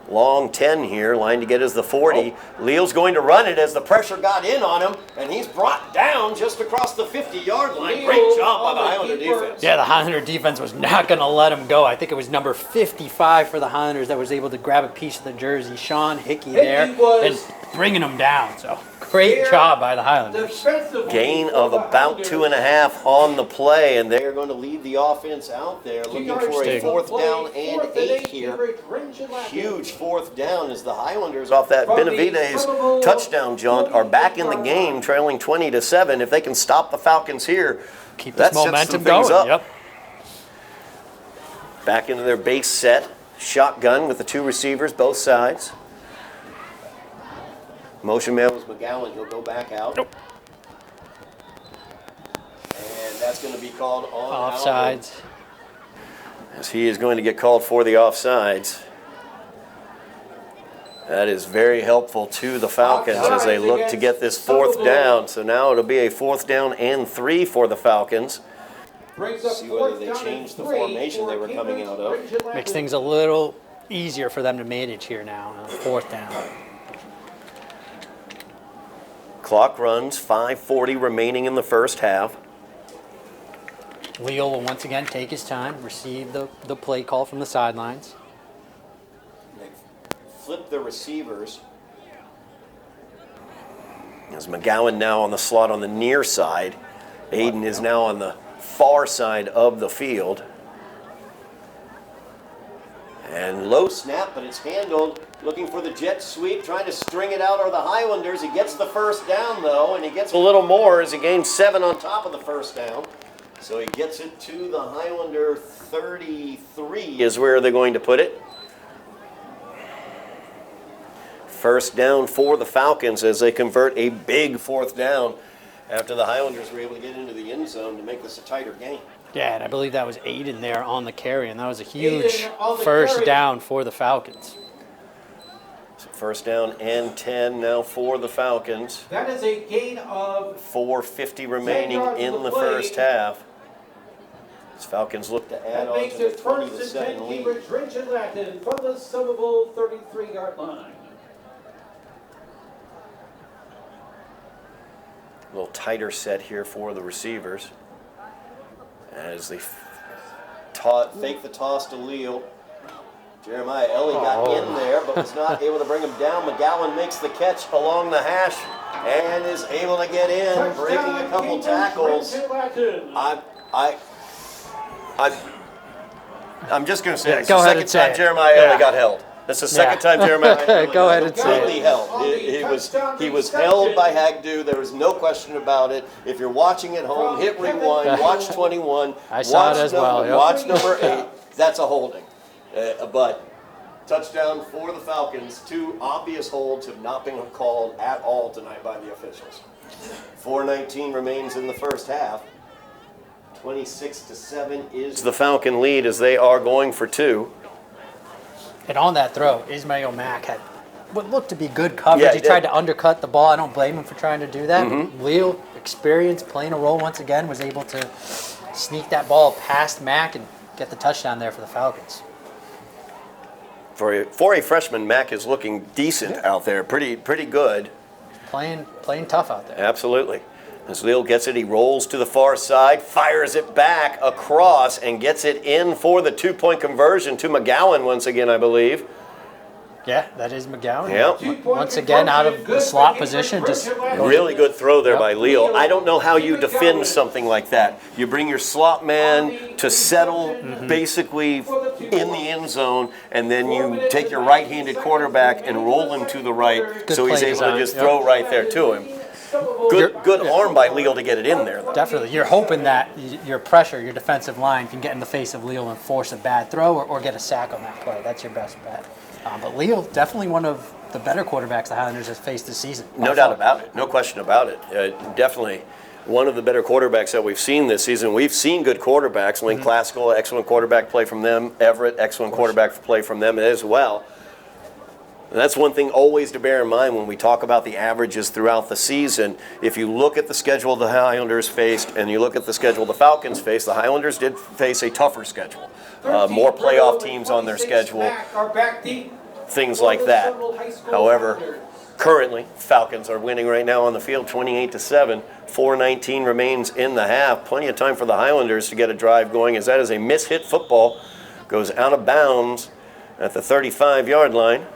Long 10 here, line to get is the 40. Leal's going to run it as the pressure got in on him, and he's brought down just across the 50-yard line. Great job by the Highlander defense. Yeah, the Highlander defense was not going to let him go. I think it was number 55 for the Highlanders that was able to grab a piece of the jersey. Sean Hickey there and bringing him down. So great job by the Highlanders. Gain of about 2.5 on the play, and they are going to lead the offense out there looking for a 4th down and 8 here. Huge 4th down as the Highlanders off that Benavides touchdown jaunt are back in the game, trailing 20-7. If they can stop the Falcons here, Keep that this sets momentum some things going. up. Yep. Back into their base set, shotgun with the 2 receivers, both sides. Motion man was McGowan. He'll go back out. Nope. And that's going to be called on Offsides. as he is going to get called for the offsides. That is very helpful to the Falcons as they look to get this 4th down. So now it'll be a 4th down and 3 for the Falcons. See whether they change the formation they were coming out of. Makes things a little easier for them to manage here now. 4th down. Clock runs, 5:40 remaining in the first half. Leal will once again take his time, receive the play call from the sidelines. They flip the receivers. As McGowan now on the slot on the near side. Aiden is now on the far side of the field. And low snap, but it's handled. Looking for the jet sweep, trying to string it out are the Highlanders. He gets the 1st down, though, and he gets a little more as he gains 7 on top of the 1st down. So he gets it to the Highlander 33 is where they're going to put it. 1st down for the Falcons as they convert a big 4th down after the Highlanders were able to get into the end zone to make this a tighter game. Yeah, and I believe that was Aiden there on the carry, and that was a huge 1st down for the Falcons. So 1st down and 10 now for the Falcons. That is a gain of 4:50 remaining in the first half. As Falcons look to add that on makes to the it 1st and 10 20-7 lead. Cambridge Ridge and Latin from the Somerville 33-yard line. A little tighter set here for the receivers as they fake the toss to Leal. Jeremiah Ellie got in there but was not able to bring him down. McGowan makes the catch along the hash. and is able to get in, breaking a couple tackles. I'm just going to say it's the second time Jeremiah Eddy got held. That's the second time Jeremiah Eddy Go ahead and say completely held. He was held by Hagdu. There was no question about it. If you're watching at home, hit rewind, watch 21, I saw it as well. Yep. Watch number 8. That's a holding. But touchdown for the Falcons. 2 obvious holds have not been called at all tonight by the officials. 4:19 remains in the first half. 26-7 is the Falcon lead as they are going for 2. And on that throw, Ismail Mack had what looked to be good coverage. He tried to undercut the ball. I don't blame him for trying to do that. Leo, experience, playing a role once again, was able to sneak that ball past Mack and get the touchdown there for the Falcons. For a freshman, Mack is looking decent out there. Pretty good. Playing tough out there. Absolutely. As Leo gets it, he rolls to the far side, fires it back across, and gets it in for the 2-point conversion to McGowan once again, I believe. Yeah, that is McGowan. Yep. Once again, out of the slot position. Just really good throw there by Leo. I don't know how you defend something like that. You bring your slot man to settle basically in the end zone, and then you take your right-handed quarterback and roll him to the right, so he's able to just throw right there to him. Good arm by Leo to get it in there, though. Definitely. You're hoping that your pressure, your defensive line, can get in the face of Leo and force a bad throw or get a sack on that play. That's your best bet. But Leo, definitely one of the better quarterbacks the Highlanders have faced this season. No doubt about it. No question about it. Definitely one of the better quarterbacks that we've seen this season. We've seen good quarterbacks. Link Classical, excellent quarterback play from them. Everett, excellent quarterback play from them as well. And that's one thing always to bear in mind when we talk about the averages throughout the season. If you look at the schedule the Highlanders faced and you look at the schedule the Falcons faced, the Highlanders did face a tougher schedule. More playoff teams on their schedule, things like that. However, currently, Falcons are winning right now on the field 28-7. 4:19 remains in the half. Plenty of time for the Highlanders to get a drive going, as that is a mishit football. Goes out of bounds at the 35-yard line.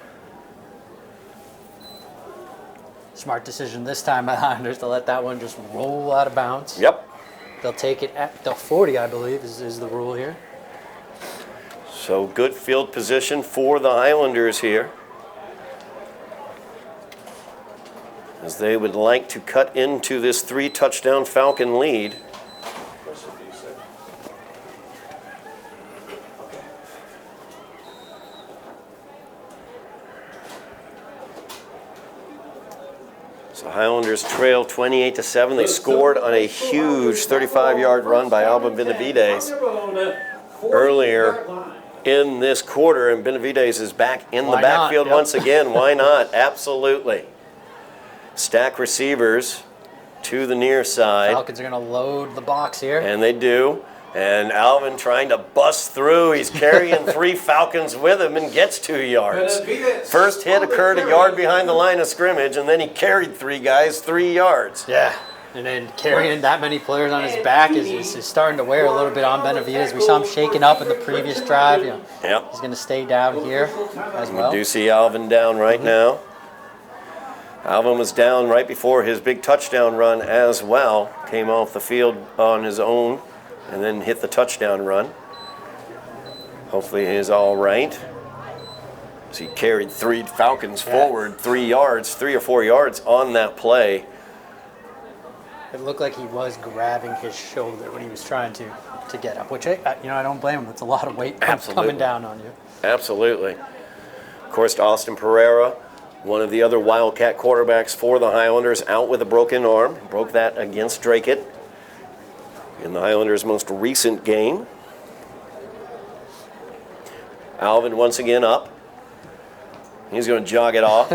Smart decision this time by the Highlanders to let that one just roll out of bounds. Yep. They'll take it at the 40, I believe, is the rule here. So good field position for the Highlanders here, as they would like to cut into this 3-touchdown Falcon lead. So Highlanders trail 28-7. They scored on a huge 35-yard run by Alvin Benavides earlier in this quarter, and Benavides is back in the backfield once again. Why not? Absolutely. Stack receivers to the near side. Falcons are going to load the box here. And they do. And Alvin trying to bust through. He's carrying 3 Falcons with him and gets 2 yards. First hit occurred a yard behind the line of scrimmage, and then he carried 3 guys 3 yards. Yeah. And then carrying that many players on his back is starting to wear a little bit on Benavides. We saw him shaking up in the previous drive. Yep. He's going to stay down here as well. We do see Alvin down right now. Alvin was down right before his big touchdown run as well. Came off the field on his own and then hit the touchdown run. Hopefully he's all right. So he carried 3 Falcons forward 3 or 4 yards on that play. It looked like he was grabbing his shoulder when he was trying to get up, which I don't blame him. That's a lot of weight coming down on you. Absolutely. Of course, Austin Pereira, one of the other Wildcat quarterbacks for the Highlanders, out with a broken arm. Broke that against Drakeit in the Highlanders' most recent game. Alvin once again up. He's going to jog it off.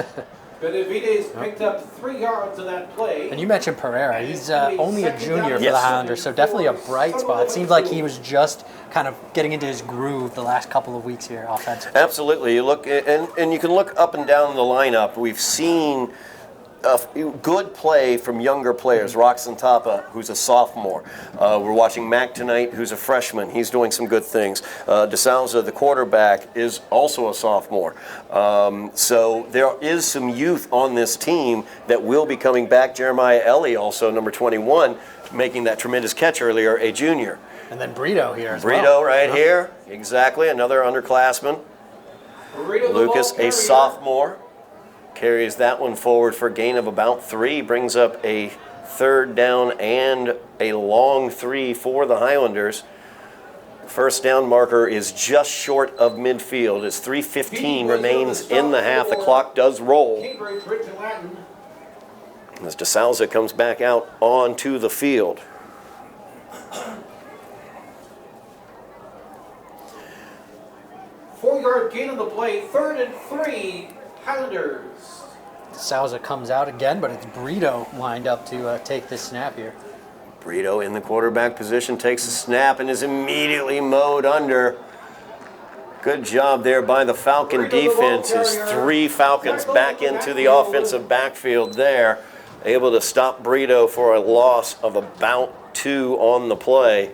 Benavides picked up 3 yards on that play. And you mentioned Pereira. He's only a junior for the Highlanders, so definitely a bright spot. It seems like he was just kind of getting into his groove the last couple of weeks here offensively. Absolutely. You look, and you can look up and down the lineup. We've seen good play from younger players. Roxon Tapa, who's a sophomore. We're watching Mac tonight, who's a freshman. He's doing some good things. DeSalza, the quarterback, is also a sophomore. So there is some youth on this team that will be coming back. Jeremiah Eddy, also number 21, making that tremendous catch earlier, a junior. And then Brito here as Brito well. right here, exactly, another underclassman. Lucas, a sophomore, carries that one forward for a gain of about 3, brings up a 3rd down and a long 3 for the Highlanders. First down marker is just short of midfield as 3:15 remains in the half. The clock does roll as DeSalza comes back out onto the field. Four-yard gain on the play, 3rd and 3, Highlanders. Salza comes out again, but it's Brito lined up to take this snap here. Brito in the quarterback position takes a snap and is immediately mowed under. Good job there by the Falcon defense as 3 Falcons back into the offensive backfield there. Able to stop Brito for a loss of about 2 on the play.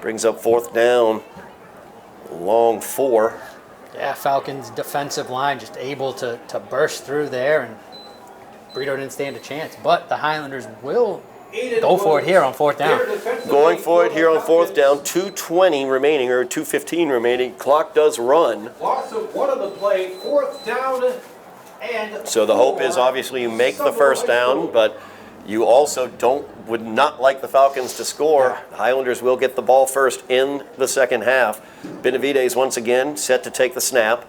Brings up 4th down. Long 4. Yeah, Falcons defensive line just able to burst through there, and Brito didn't stand a chance. But the Highlanders will go for it here on 4th down. Going for it here on 4th down, 2:20 remaining, or 2:15 remaining. Clock does run. Loss of 1 on the play, 4th down and So the hope is obviously you make the first down, but you also would not like the Falcons to score. The Highlanders will get the ball first in the second half. Benavides once again set to take the snap.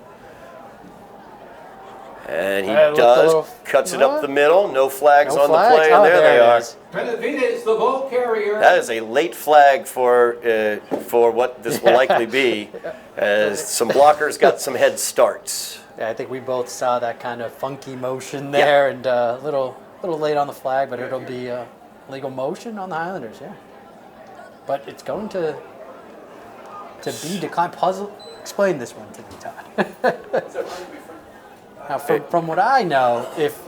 And he cuts it up the middle. No flags on the play, and there they are. Benavides, the ball carrier. That is a late flag for what this will likely be, as some blockers got some head starts. Yeah, I think we both saw that kind of funky motion there, and a little late on the flag, but it'll be legal motion on the Highlanders, yeah. But it's going to be declined. Explain this one to me, Todd. Now, from what I know, if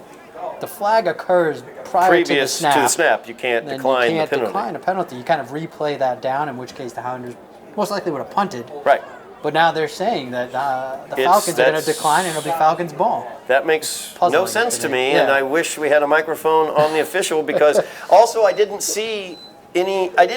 the flag occurs previous to the snap, you can't decline the penalty. You can't decline a penalty. You kind of replay that down, in which case the Highlanders most likely would have punted. Right. But now they're saying that the Falcons are going to decline, and it'll be Falcons' ball. That makes no sense to me, yeah. And I wish we had a microphone on the official, because also I didn't see him make the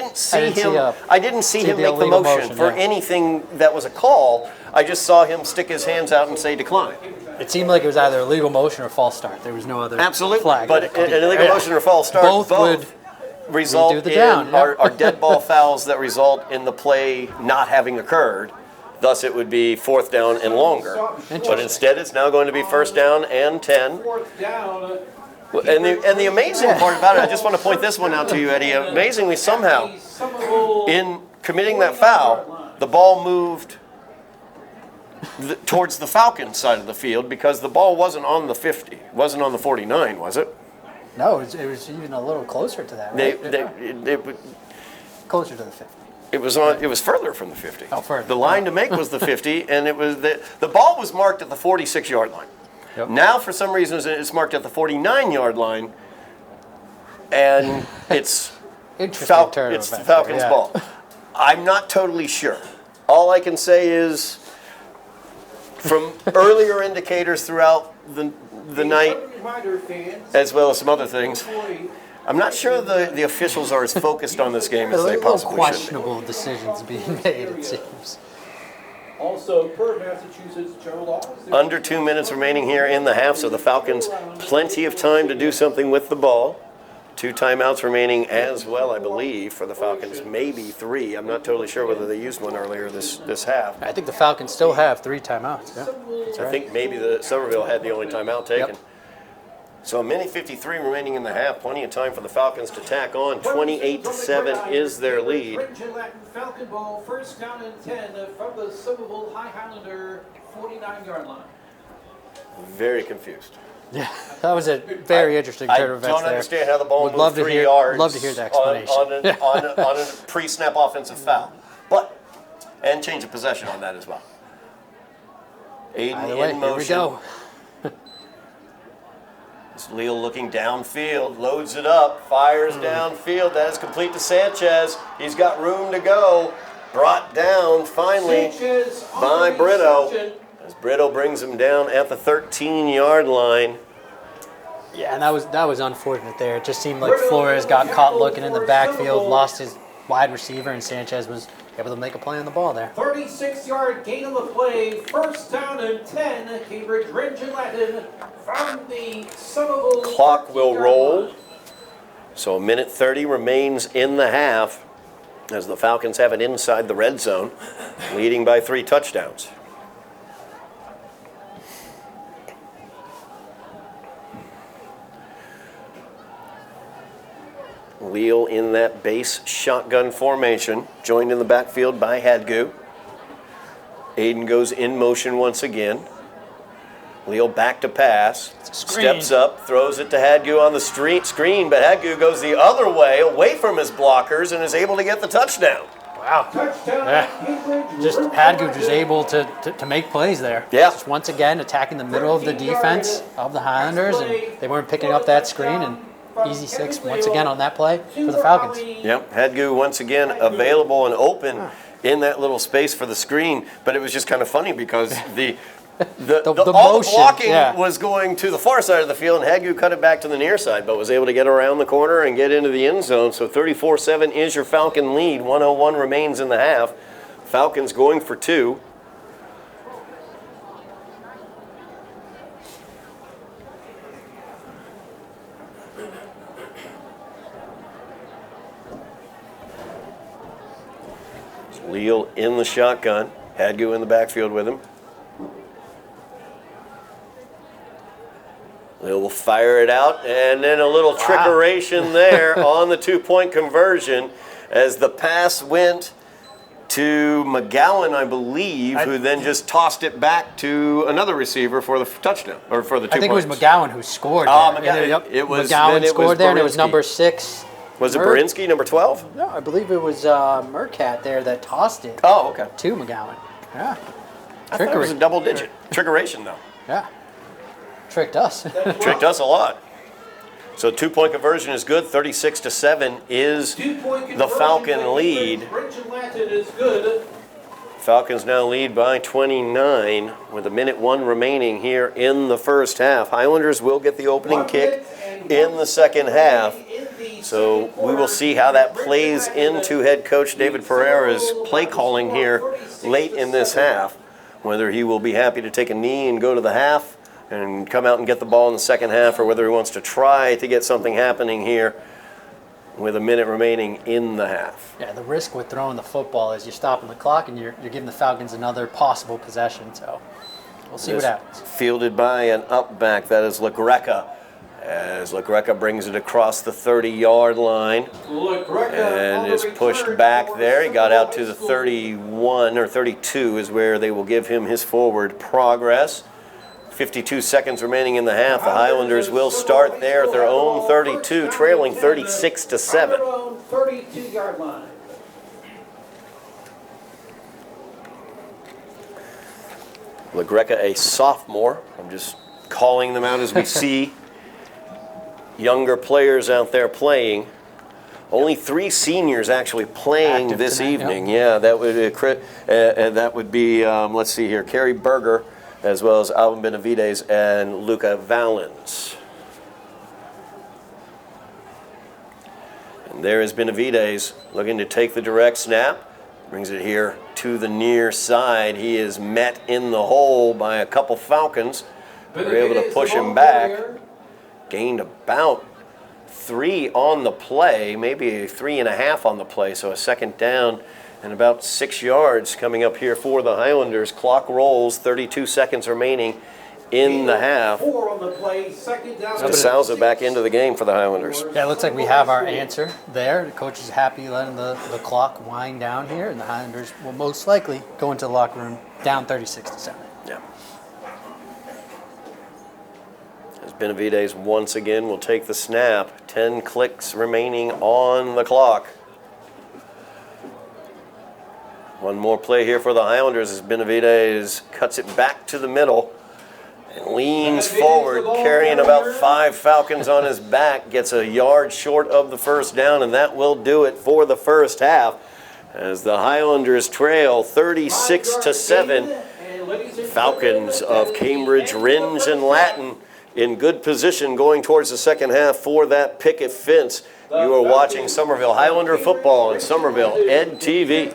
motion for anything that was a call. I just saw him stick his hands out and say decline. It seemed like it was either a legal motion or false start. There was no other flag. But an illegal motion or false start both would result in our dead ball fouls that result in the play not having occurred. Thus, it would be 4th down and longer. But instead, it's now going to be 1st down and 10. 4th down. And the amazing part about it, I just want to point this one out to you, Eddie. Amazingly, somehow, in committing that foul, the ball moved towards the Falcons side of the field, because the ball wasn't on the 50, wasn't on the 49, was it? No, it was even a little closer to that, right? Closer to the 50. It was further from the 50. Oh, further. The line to make was the 50, and it was the ball was marked at the 46-yard line. Yep. Now, for some reason, it's marked at the 49-yard line, and it's the Falcons' ball. I'm not totally sure. All I can say is, from earlier indicators throughout the night, as well as some other things, I'm not sure the officials are as focused on this game as they possibly should be. Questionable decisions being made, it seems. Also, per Massachusetts general laws, under 2 minutes remaining here in the half, so the Falcons plenty of time to do something with the ball. 2 timeouts remaining as well, I believe, for the Falcons. Maybe 3. I'm not totally sure whether they used one earlier this half. I think the Falcons still have 3 timeouts. Yeah. I think maybe the Somerville had the only timeout taken. Yep. So 1:53 remaining in the half. Plenty of time for the Falcons to tack on. 28-7 is their lead. Falcon ball, 1st down and 10 from the Somerville Highlander 49-yard line. Very confused. Yeah, that was a very interesting turn of events there. I don't understand how the ball moved 3 yards. Love to hear the explanation. on a pre-snap offensive foul. And change of possession on that as well. Aiden Either way, in motion. Here we go. It's Leal looking downfield, loads it up, fires downfield. That is complete to Sanchez. He's got room to go. Brought down finally by Brito. As Brito brings him down at the 13-yard line. Yeah, and that was unfortunate there. It just seemed like Flores got caught looking in the backfield, lost his wide receiver, and Sanchez was able to make a play on the ball there. 36-yard gain on the play, first down and 10. Cambridge Ridge and Latin from the Somerville. Clock will roll. So a minute 30 remains in the half as the Falcons have it inside the red zone, leading by 3 touchdowns. Leal in that base shotgun formation, joined in the backfield by Hadgu. Aiden goes in motion once again. Leal back to pass, steps up, throws it to Hadgu on the screen, but Hadgu goes the other way, away from his blockers, and is able to get the touchdown. Wow. Yeah. Just Hadgu just able to make plays there. Yeah. Just once again attacking the middle of the defense of the Highlanders, and they weren't picking up that screen, and easy 6 once again on that play for the Falcons. Yep, Hadgu once again available and open in that little space for the screen, but it was just kind of funny because the all the blocking was going to the far side of the field, and Hadgu cut it back to the near side, but was able to get around the corner and get into the end zone. So 34-7 is your Falcon lead. 1:01 remains in the half. Falcons going for 2. Leal in the shotgun. Hadgu in the backfield with him. Leal will fire it out, and then a little trickeration there on the 2-point conversion as the pass went to McGowan, I believe, who then just tossed it back to another receiver for the touchdown, or for the 2 points. I think it was McGowan who scored there. McGowan scored there, and it was number 6. Was it Berinsky, number 12? No, I believe it was Mercat there that tossed it. Oh, okay. To McGowan. Yeah. I thought it was a double digit. Trickeration, though. Yeah. Tricked us. Tricked us a lot. So 2-point conversion is good. 36-7 is the Falcon lead. Falcons now lead by 29 with 1:01 remaining here in the first half. Highlanders will get the opening kick in the second half. So we will see how that plays into head coach David Pereira's play calling here late in this half. Whether he will be happy to take a knee and go to the half and come out and get the ball in the second half, or whether he wants to try to get something happening here with a minute remaining in the half. Yeah, the risk with throwing the football is you're stopping the clock and you're giving the Falcons another possible possession. So we'll see what happens. Fielded by an up back, that is LaGreca. As LaGreca brings it across the 30-yard line and is pushed back there. He got out to the 31 or 32 is where they will give him his forward progress. 52 seconds remaining in the half. The Highlanders will start there at their own 32, trailing 36-7. 32-yard line. LaGreca, a sophomore. I'm just calling them out as we see younger players out there playing. Only 3 seniors actually playing active this tonight, evening. Yeah, that would be let's see here, Kerry Berger, as well as Alvin Benavides and Luca Valens. And there is Benavides looking to take the direct snap. Brings it here to the near side. He is met in the hole by a couple Falcons. They're able to push him back. Gained about 3 on the play, maybe 3.5 on the play. So a second down and about 6 yards coming up here for the Highlanders. Clock rolls, 32 seconds remaining in the half. 4 on the play, second down. Cassalza back into the game for the Highlanders. Yeah, it looks like we have our answer there. The coach is happy letting the clock wind down here, and the Highlanders will most likely go into the locker room down 36-7. Yeah. As Benavides once again will take the snap. 10 clicks remaining on the clock. One more play here for the Highlanders as Benavides cuts it back to the middle and leans forward, carrying about 5 Falcons on his back, gets a yard short of the first down, and that will do it for the first half as the Highlanders trail 36-7. Falcons of Cambridge, Rindge, and Latin in good position going towards the second half for that picket fence. You are watching Somerville Highlander football on Somerville Ed TV.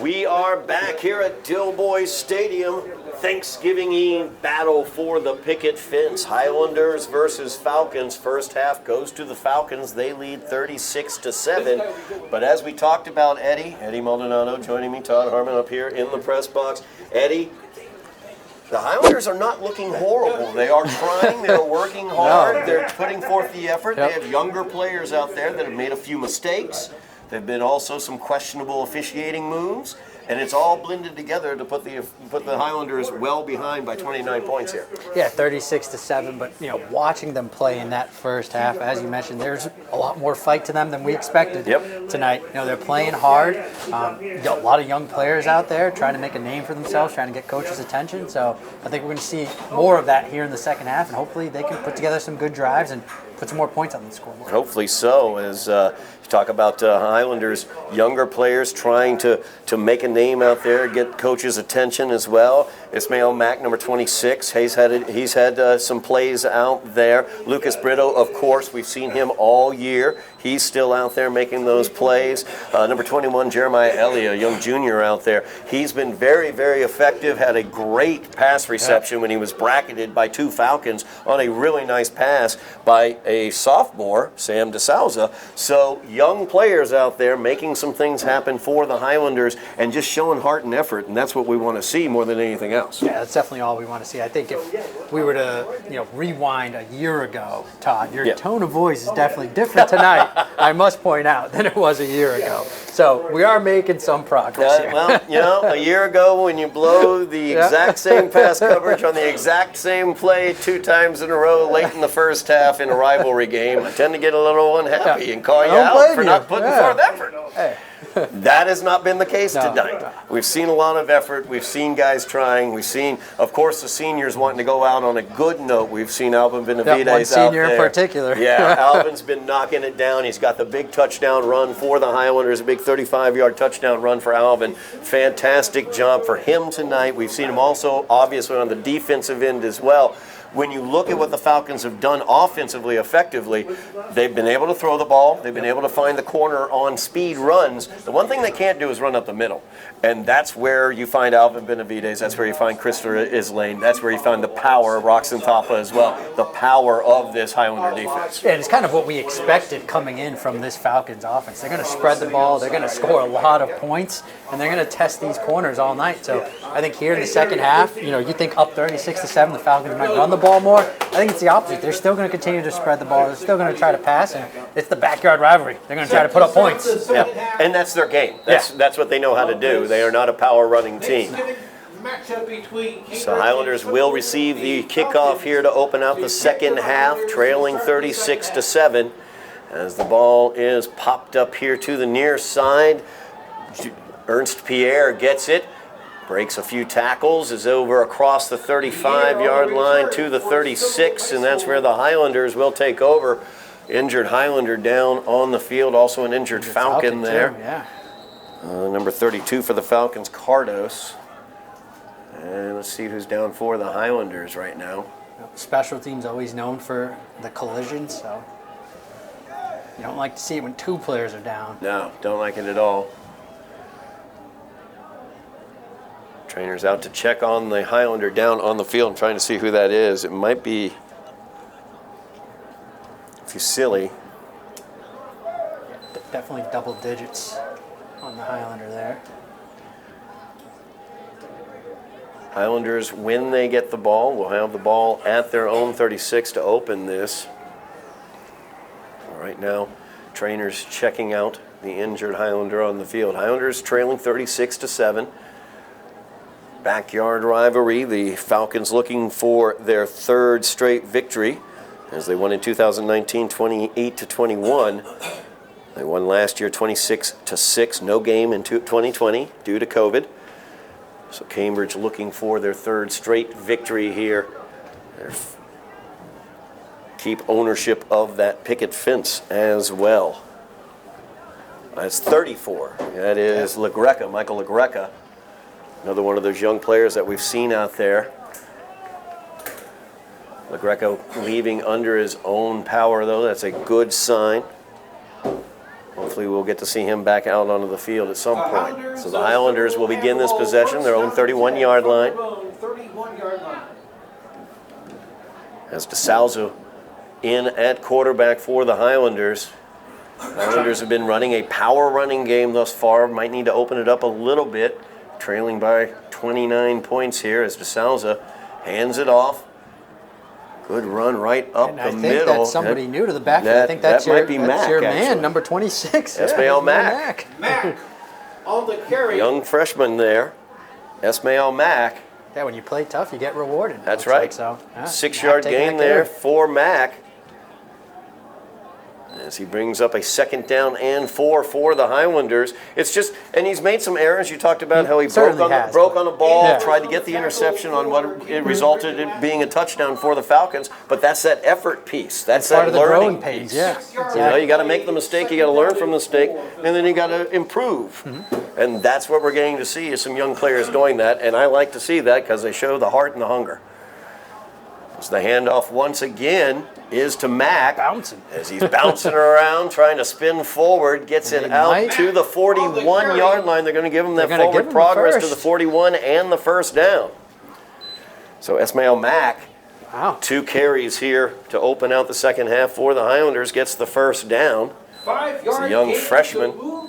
We are back here at Dilboy Stadium. Thanksgiving Eve battle for the picket fence. Highlanders versus Falcons. First half goes to the Falcons. They lead 36-7. But as we talked about Eddy Maldonado joining me, Todd, Harmon up here in the press box. Eddy, the Highlanders are not looking horrible. They are trying. They're working hard. They're putting forth the effort. They have younger players out there that have made a few mistakes. There have been also some questionable officiating moves, and it's all blended together to put the Highlanders well behind by 29 points here. Yeah, 36-7. But watching them play in that first half, as you mentioned, there's a lot more fight to them than we expected tonight. They're playing hard. A lot of young players out there trying to make a name for themselves, trying to get coaches' attention. So I think we're going to see more of that here in the second half, and hopefully they can put together some good drives and put some more points on the scoreboard. Hopefully so, as you talk about Highlanders, younger players trying to make a name out there, get coaches' attention as well. Ismail Mack, number 26, he's had some plays out there. Lucas Brito, of course, we've seen him all year. He's still out there making those plays. Number 21, Jeremiah Elliott, a young junior out there. He's been very, very effective, had a great pass reception when he was bracketed by 2 Falcons on a really nice pass by a sophomore, Sam DeSouza. So young players out there making some things happen for the Highlanders and just showing heart and effort, and that's what we want to see more than anything else. Yeah, that's definitely all we want to see. I think if we were to rewind a year ago, Todd, your tone of voice is definitely different tonight, I must point out, than it was a year ago. So we are making some progress here. Well, a year ago when you blow the exact same pass coverage on the exact same play 2 times in a row late in the first half in a rivalry game, I tend to get a little unhappy and call you out for not putting forth effort. Hey. That has not been the case tonight. We've seen a lot of effort. We've seen guys trying. We've seen, of course, the seniors wanting to go out on a good note. We've seen Alvin Benavides one senior out there. in particular. Yeah, Alvin's been knocking it down. He's got the big touchdown run for the Highlanders, a big 35-yard touchdown run for Alvin. Fantastic job for him tonight. We've seen him also, obviously, on the defensive end as well. When you look at what the Falcons have done offensively effectively, they've been able to throw the ball. They've been able to find the corner on speed runs. The one thing they can't do is run up the middle. And that's where you find Alvin Benavides. That's where you find Christopher Islane. That's where you find the power of Roxon Thapa as well. The power of this Highlander defense. Yeah, and it's kind of what we expected coming in from this Falcons offense. They're going to spread the ball. They're going to score a lot of points. And they're going to test these corners all night. So I think here in the second half, you think up 36-7, the Falcons might run the ball more. I think it's the opposite. They're still going to continue to spread the ball. They're still going to try to pass, and it's the backyard rivalry. They're going to try to put up points. Yeah, and that's their game. That's what they know how to do. They are not a power running team. So Highlanders will receive the kickoff here to open out the second half, trailing 36-7. As the ball is popped up here to the near side, Ernst Pierre gets it. Breaks a few tackles, is over across the 35-yard line to the 36, and that's where the Highlanders will take over. Injured Highlander down on the field, also an injured Falcon there. Number 32 for the Falcons, Cardos. And let's see who's down for the Highlanders right now. Special teams always known for the collisions, so you don't like to see it when 2 players are down. No, don't like it at all. Trainer's out to check on the Highlander down on the field and trying to see who that is. It might be Fusilli. Definitely double digits on the Highlander there. Highlanders, when they get the ball, will have the ball at their own 36 to open this. Right now, trainer's checking out the injured Highlander on the field. Highlanders trailing 36-7. Backyard rivalry, the Falcons looking for their 3rd straight victory as they won in 2019 28-21. They won last year 26-6, no game in 2020 due to COVID. So Cambridge looking for their third straight victory here. Keep ownership of that picket fence as well. That's 34. That is LaGreca, Michael LaGreca. Another one of those young players that we've seen out there. LaGreca leaving under his own power, though. That's a good sign. Hopefully we'll get to see him back out onto the field at some point. So the Highlanders will begin this possession, their own 31-yard line. As DeSalza in at quarterback for the Highlanders. Highlanders have been running a power running game thus far. Might need to open it up a little bit. Trailing by 29 points here as DeSalza hands it off. Good run right up the middle. I think that's somebody new to the backfield. I think that's your man, number 26. Esmail Mack. Mack on the carry. Young freshman there. Esmail Mack. Yeah, when you play tough, you get rewarded. That's right. Like, so, 6-yard gain there for Mack. As he brings up a 2nd down and 4 for the Highlanders. It's just, and he's made some errors. You talked about how he broke on the ball, tried to get the interception on what it resulted in being a touchdown for the Falcons. But that's that effort piece. That's that learning piece. Yeah. You know, you got to make the mistake, you got to learn from the mistake, and then you got to improve. And that's what we're getting to see is some young players doing that. And I like to see that because they show the heart and the hunger. So the handoff once again is to Mack. Bouncing. As he's bouncing around, trying to spin forward, gets it out to the 41-yard line. They're going to give him that forward progress to the 41 and the first down. So Esmail Mack, 2 carries here to open out the second half for the Highlanders, gets the first down. 5-yard a young freshman. Well,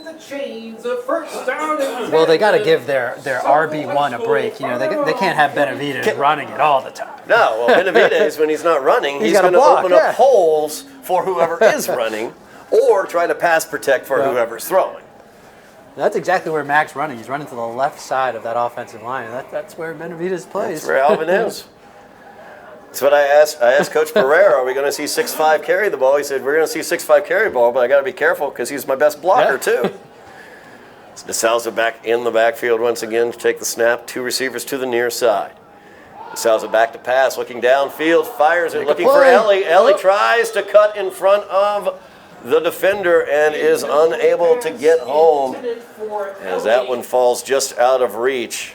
they got to give their RB1 a break. You know, they can't have Benavidez running it all the time. No, well, Benavidez, when he's not running, he's going to open up holes for whoever is running or try to pass protect for whoever's throwing. That's exactly where Mack's running. He's running to the left side of that offensive line. That's where Benavidez plays. That's where Alvin is. That's what I asked. I asked Coach Pereira, are we going to see 6'5" carry the ball? He said, we're going to see 6'5" carry the ball, but I got to be careful because he's my best blocker too. So DeSalza back in the backfield once again to take the snap. 2 receivers to the near side. DeSalza back to pass, looking downfield, fires it, looking for Ellie. Ellie tries to cut in front of the defender and is unable to get home as that one falls just out of reach.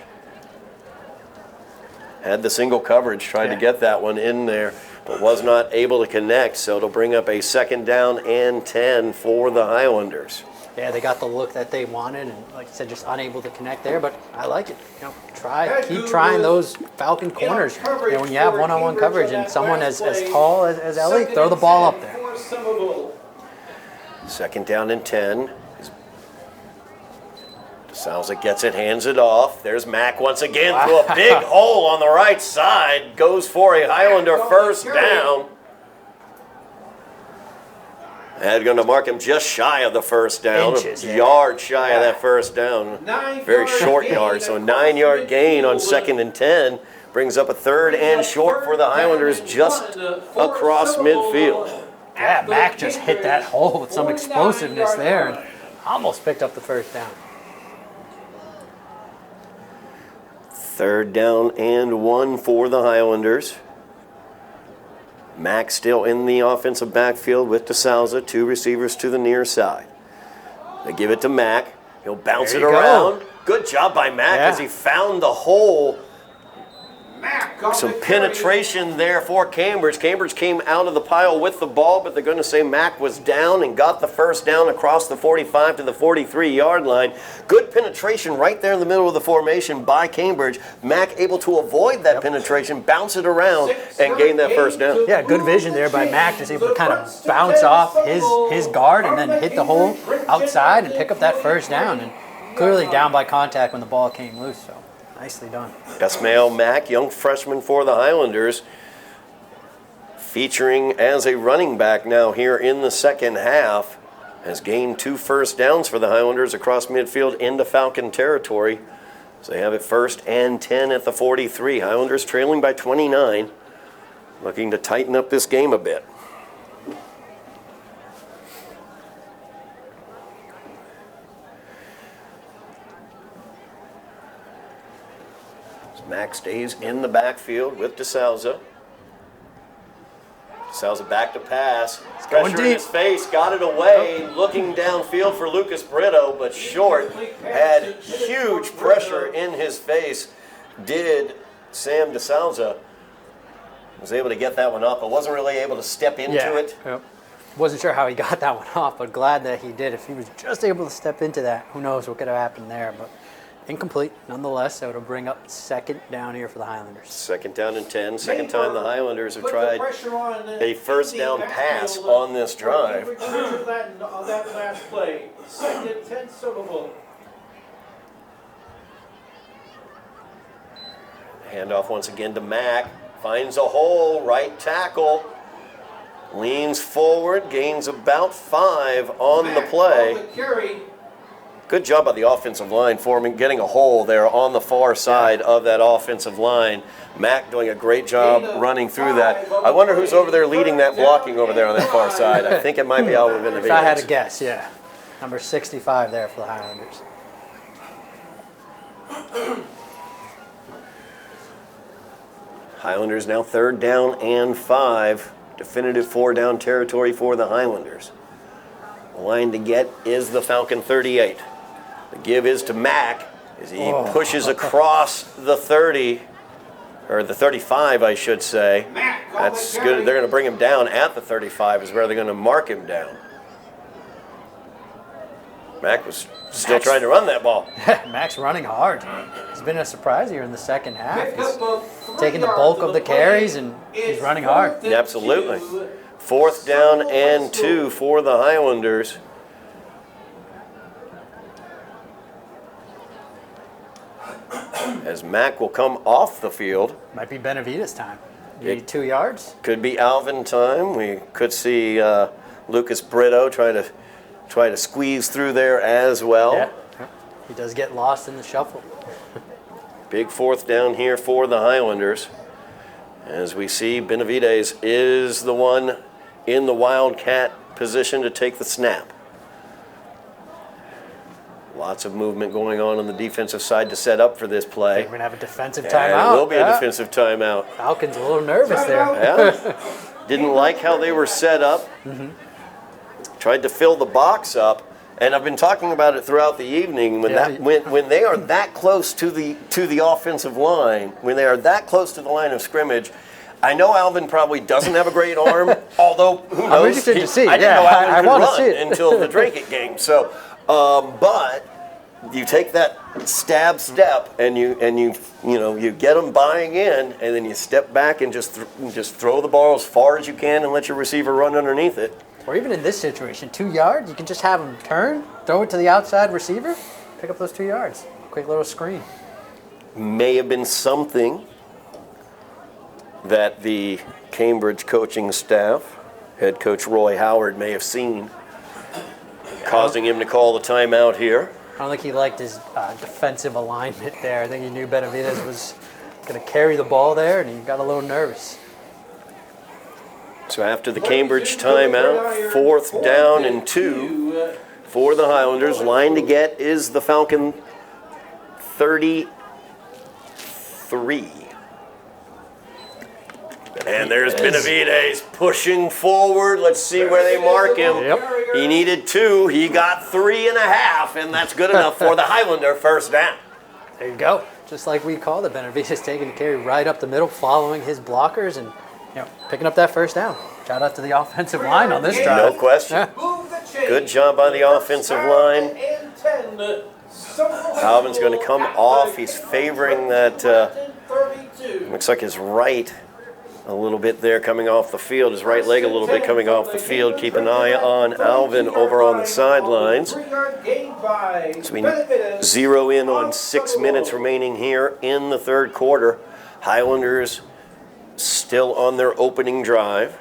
Had the single coverage, tried to get that one in there, but was not able to connect. So it'll bring up a 2nd down and 10 for the Highlanders. Yeah, they got the look that they wanted, and like you said, just unable to connect there. But I like it. You know, keep trying those Falcon corners. You know, when you have one-on-one coverage and someone as tall as Ellie, throw the ball up there. 2nd down and 10. DeSalza gets it, hands it off. There's Mack once again through a big hole on the right side. Goes for a Highlander first down. And going to mark him just shy of the first down. A yard shy of that first down. Very short yard. So a 9-yard gain on 2nd and 10. Brings up a 3rd and short for the Highlanders just across midfield. Yeah, Mack just hit that hole with some explosiveness there and almost picked up the first down. 3rd down and 1 for the Highlanders. Mack still in the offensive backfield with DeSalza, 2 receivers to the near side. They give it to Mack. He'll bounce it around. Good job by Mack as he found the hole. Some penetration there for Cambridge. Cambridge came out of the pile with the ball, but they're going to say Mack was down and got the first down across the 45 to the 43-yard line. Good penetration right there in the middle of the formation by Cambridge. Mack able to avoid that penetration, bounce it around, and gain that first down. Yeah, good vision there by Mack, just able to kind of bounce off his guard and then hit the hole outside and pick up that first down. And clearly down by contact when the ball came loose, so. Nicely done. Esmail Mack, young freshman for the Highlanders, featuring as a running back now here in the second half, has gained 2 first downs for the Highlanders across midfield into Falcon territory. So they have it 1st and 10 at the 43. Highlanders trailing by 29, looking to tighten up this game a bit. Mack stays in the backfield with DeSalza. DeSalza back to pass. Pressure in his face, got it away, looking downfield for Lucas Brito, but short. Had huge pressure in his face. Did Sam DeSalza. Was able to get that one up, but wasn't really able to step into it. Yep. Wasn't sure how he got that one off, but glad that he did. If he was just able to step into that, who knows what could have happened there. But incomplete, nonetheless, so it'll bring up second down here for the Highlanders. Second down and 10. Second time the Highlanders have tried a first down pass on this drive. On that last play. Second and 10, Somerville. Handoff once again to Mack. Finds a hole, right tackle. Leans forward, gains about 5 on the play. Good job by the offensive line forming, getting a hole there on the far side of that offensive line. Mack doing a great job running through that. I wonder who's over there leading that blocking over there on that far side. I think it might be Alvin Benavides. If I had to guess, yeah. Number 65 there for the Highlanders. Highlanders now third down and 5. Definitive 4-down territory for the Highlanders. The line to get is the Falcon 38. The give is to Mack as he pushes across the 30, or the 35, I should say. That's good. They're going to bring him down at the 35 is where they're going to mark him down. Mack was still trying to run that ball. Mack's running hard. He's been a surprise here in the second half. He's taking the bulk of the carries, and he's running hard. Yeah, absolutely. 4th down and 2 for the Highlanders. As Mack will come off the field. Might be Benavides time. Maybe 2 yards. Could be Alvin time. We could see Lucas Brito try to squeeze through there as well. Yeah. He does get lost in the shuffle. Big 4th down here for the Highlanders. As we see, Benavides is the one in the Wildcat position to take the snap. Lots of movement going on the defensive side to set up for this play. We're going to have a defensive And timeout. it will be a defensive timeout. Falcons a little nervous there. Yeah. Didn't like how they were set up. Tried to fill the box up. And I've been talking about it throughout the evening. When they are that close to the offensive line, when they are that close to the line of scrimmage, I know Alvin probably doesn't have a great arm. Although who knows? I'm interested to see. I didn't know Alvin I could want to run see it until the Drake game. So, but you take that step, and you get them buying in, and then you step back and just throw the ball as far as you can and let your receiver run underneath it. Or even in this situation, 2 yards, you can just have him turn, throw it to the outside receiver, pick up those 2 yards. Quick little screen. May have been something that the Cambridge coaching staff, head coach Roy Howard, may have seen, causing him to call the timeout here. I don't think he liked his defensive alignment there. I think he knew Benavides was going to carry the ball there, and he got a little nervous. So after the Cambridge timeout, 4th down and 2 for the Highlanders. Line to get is the Falcon 33. And there's Benavides pushing forward. Let's see where they mark him. Yep. He needed 2. He got 3.5, and that's good enough for the Highlander first down. There you go. Just like we called it, Benavides taking the carry right up the middle, following his blockers, and picking up that first down. Shout out to the offensive line on this drive. No question. Yeah. Good job by the offensive line. Alvin's going to come off. He's favoring that, looks like his right a little bit there coming off the field. His right leg a little bit coming off the field. Keep an eye on Alvin over on the sidelines. So we zero in on 6 minutes remaining here in the third quarter. Highlanders still on their opening drive.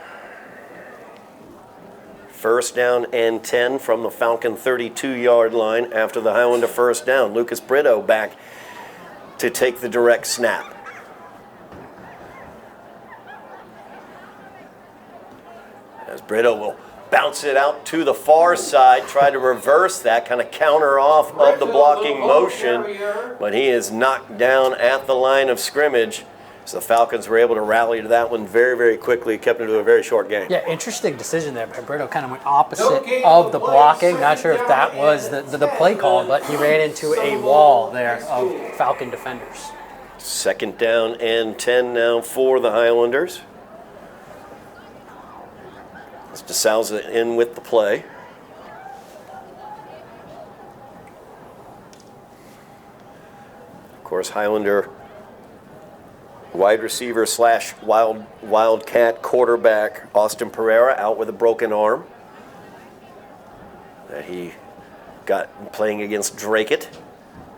First down and 10 from the Falcon 32-yard line after the Highlander first down. Lucas Brito back to take the direct snap. As Brito will bounce it out to the far side, try to reverse that, kind of counter off of the blocking motion, but he is knocked down at the line of scrimmage. So the Falcons were able to rally to that one very, very quickly, kept it to a very short game. Yeah, interesting decision there by Brito. Kind of went opposite of the blocking. Not sure if that was the play call, but he ran into a wall there of Falcon defenders. 2nd down and 10 now for the Highlanders. It's DeSalza in with the play. Of course, Highlander wide receiver / Wildcat quarterback Austin Pereira out with a broken arm that he got playing against Drakeit.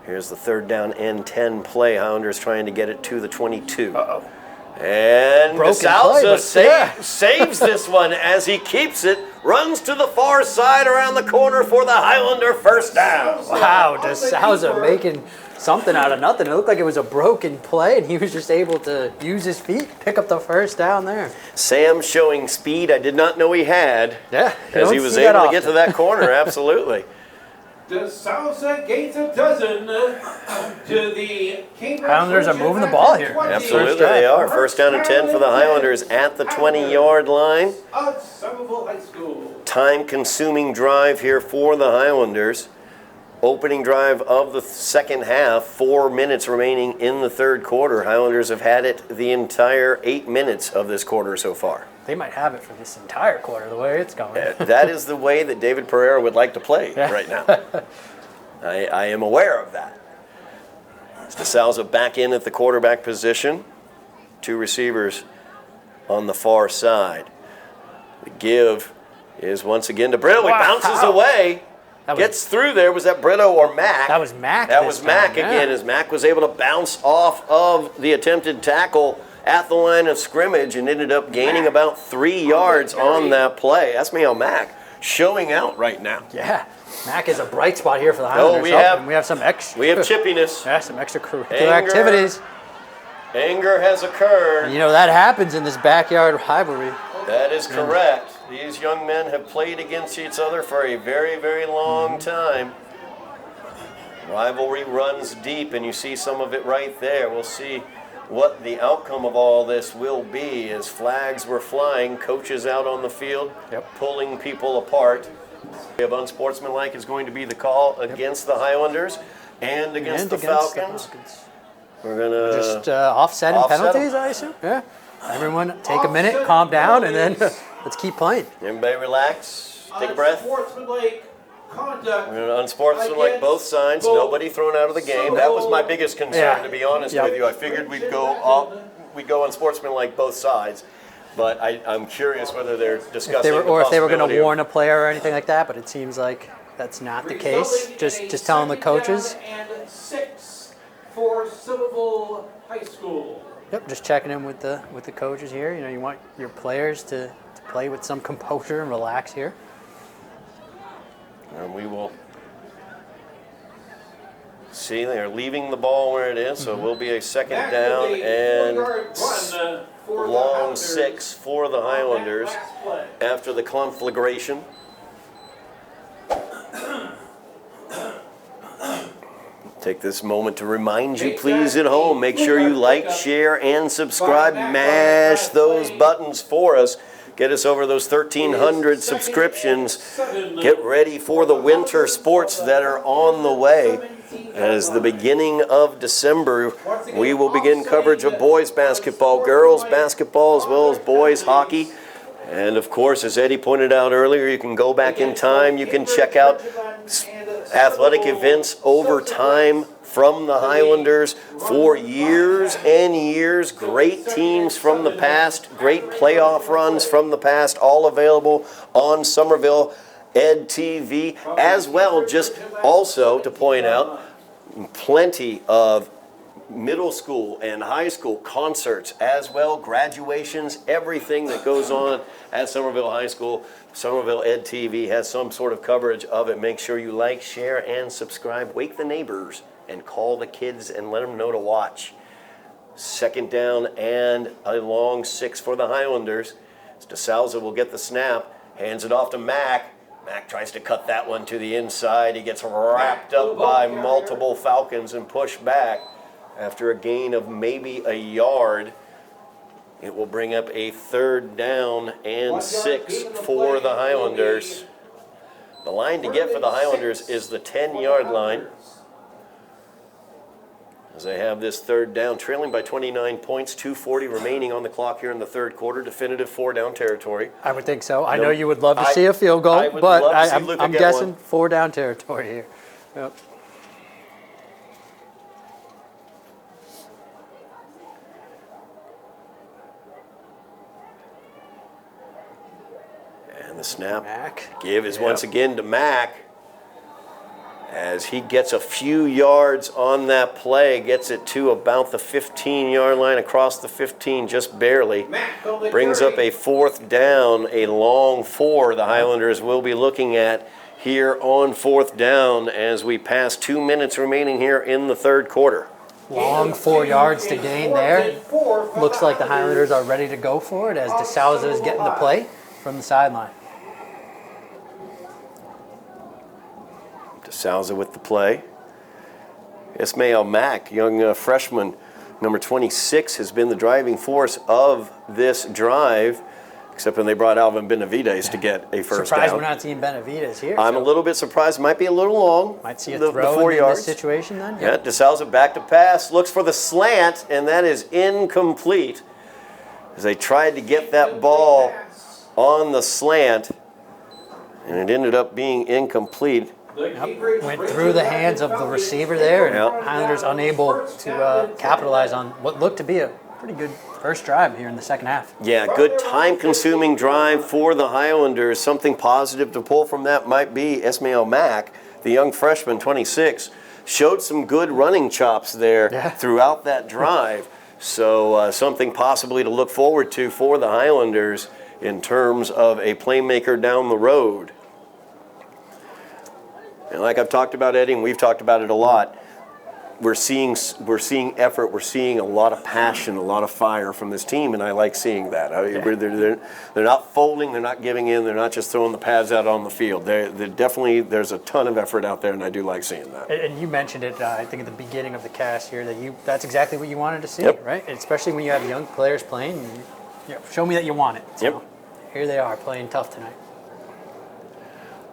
Here's the 3rd down and 10 play. Highlanders trying to get it to the 22. Uh-oh. And Broken DeSalza play, saves this one as he keeps it, runs to the far side around the corner for the Highlander first down. Wow, DeSalza making something out of nothing. It looked like it was a broken play, and he was just able to use his feet, pick up the first down there. Sam showing speed I did not know he had. Yeah, as he was able to get to that corner, absolutely. DeSalza gains a dozen to the Cambridge. Highlanders are moving the ball here. Absolutely, they are. 1st down and 10 for the Highlanders at the 20-yard line. Of Somerville High School. Time-consuming drive here for the Highlanders. Opening drive of the second half, 4 minutes remaining in the 3rd quarter. Highlanders have had it the entire 8 minutes of this quarter so far. They might have it for this entire quarter, the way it's going. That is the way that David Pereira would like to play right now. I am aware of that. DeSalza back in at the quarterback position. 2 receivers on the far side. The give is once again to Brito. He bounces away. Gets through there. Was that Brito or Mack? That was Mack. That was Mack again, as Mack was able to bounce off of the attempted tackle at the line of scrimmage and ended up gaining about 3 yards on that play. That's Mayo Mack showing out right now. Yeah, Mack is a bright spot here for the Highlanders. We have some extra. We have chippiness. Yeah, some extracurricular activities. Anger has occurred. And you know, that happens in this backyard rivalry. That is correct. These young men have played against each other for a very, very long time. Rivalry runs deep, and you see some of it right there. We'll see what the outcome of all this will be as flags were flying, coaches out on the field, pulling people apart. We have unsportsmanlike is going to be the call against the Highlanders and against the Falcons. We're going to just offsetting penalties, I assume. Yeah. Everyone take a minute, calm down, and then let's keep playing. Everybody relax, take a breath. Unsportsmanlike conduct. We're going to unsportsmanlike both sides. Nobody thrown out of the game. That was my biggest concern, to be honest with you. I figured we'd go unsportsmanlike both sides. But I'm curious whether they're discussing if they were going to warn a player or anything like that. But it seems like that's not the case. Just telling the coaches. And 6 for Somerville High School. Yep, just checking in with the coaches here. You know, you want your players to play with some composure and relax here. And we will see they're leaving the ball where it is, so it will be a 2nd down and long 6 for the Highlanders after the conflagration. Take this moment to remind you, please, at home, make sure you like, share, and subscribe. Mash those buttons for us. Get us over those 1,300 subscriptions. Get ready for the winter sports that are on the way. As the beginning of December, we will begin coverage of boys basketball, girls basketball, as well as boys hockey. And of course, as Eddy pointed out earlier, you can go back in time. You can check out athletic events over time from the Highlanders for years and years. Great teams from the past, great playoff runs from the past, all available on Somerville Ed TV. As well, just also to point out, plenty of middle school and high school concerts as well, graduations, everything that goes on at Somerville High School. Somerville Ed TV has some sort of coverage of it. Make sure you like, share, and subscribe. Wake the neighbors and call the kids and let them know to watch. 2nd down and a long 6 for the Highlanders. DeSalza will get the snap Hands it off to Mack. Mack tries to cut that one to the inside. He gets wrapped up by multiple Falcons and pushed back. After a gain of maybe a yard, it will bring up a 3rd down and 6 for the Highlanders. The line to get for the Highlanders is the 10-yard line. As they have this 3rd down, trailing by 29 points, 2:40 remaining on the clock here in the 3rd quarter. Definitive 4-down territory. I would think so. I know you would love to see a field goal, but I'm guessing 4-down territory here. Yep. And the snap Mack. give is once again to Mack. As he gets a few yards on that play, gets it to about the 15-yard line, across the 15 just barely. Brings up a 4th down, a long 4 the Highlanders will be looking at here on 4th down as we pass 2 minutes remaining here in the 3rd quarter. Long 4 yards to gain there. Looks like the Highlanders are ready to go for it as DeSouza is getting the play from the sideline. DeSouza with the play. Ismail Mack, young freshman, number 26, has been the driving force of this drive, except when they brought Alvin Benavides to get a first Surprised down. we're not seeing Benavides here. I'm a little bit surprised. Might be a little long. Might see a the throw 4 in yards. this situation then. Yeah, DeSouza back to pass, looks for the slant, and that is incomplete. As they tried to get that ball on the slant, and it ended up being incomplete. Yep. Went through the hands of the receiver there, and Highlanders unable to capitalize on what looked to be a pretty good first drive here in the second half. Yeah, good time-consuming drive for the Highlanders. Something positive to pull from that might be Ismail Mack, the young freshman, 26, showed some good running chops there throughout that drive. So something possibly to look forward to for the Highlanders in terms of a playmaker down the road. And like I've talked about, Eddie, and we've talked about it a lot, we're seeing effort, we're seeing a lot of passion, a lot of fire from this team, and I like seeing that. They're not folding, they're not giving in, they're not just throwing the pads out on the field. They're definitely, there's a ton of effort out there, and I do like seeing that. And you mentioned it, I think, at the beginning of the cast here, that that's exactly what you wanted to see, right? And especially when you have young players playing, show me that you want it. So here they are playing tough tonight.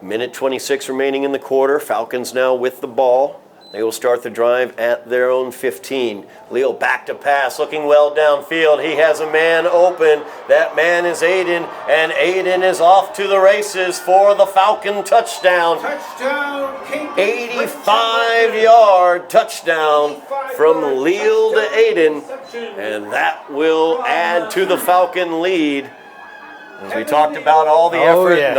Minute 26 remaining in the quarter. Falcons now with the ball. They will start the drive at their own 15. Leo back to pass, looking well downfield. He has a man open. That man is Aiden, and Aiden is off to the races for the Falcon touchdown. 85-yard touchdown from Leo to Aiden, and that will add to the Falcon lead. As we talked about all the effort and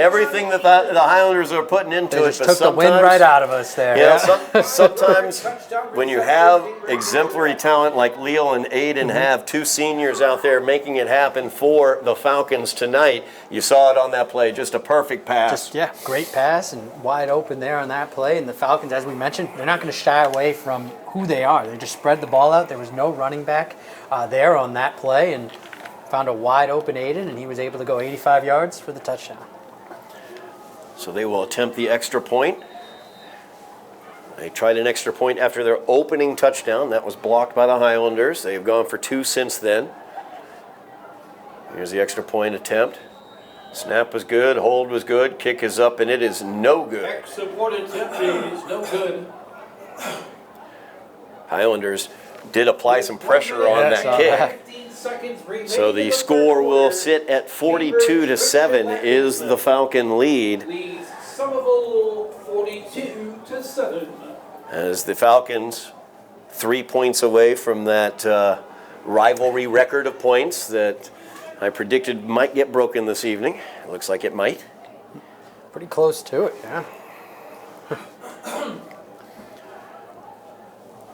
everything that the Highlanders are putting into they it. Just took the wind right out of us there. Sometimes when you have exemplary talent like Leo and Aiden have, two seniors out there making it happen for the Falcons tonight, you saw it on that play. Just a perfect pass. Great pass and wide open there on that play. And the Falcons, as we mentioned, they're not going to shy away from who they are. They just spread the ball out. There was no running back there on that play, and found a wide open Aiden, and he was able to go 85 yards for the touchdown. So they will attempt the extra point. They tried an extra point after their opening touchdown. That was blocked by the Highlanders. They have gone for 2 since then. Here's the extra point attempt. Snap was good, hold was good, kick is up, and it is no good. Extra point attempt is no good. Highlanders did apply some pressure on that kick. So the score will sit at 42-7 is the Falcon lead. Somerville 42-7. As the Falcons 3 points away from that rivalry record of points that I predicted might get broken this evening. It looks like it might. Pretty close to it, yeah.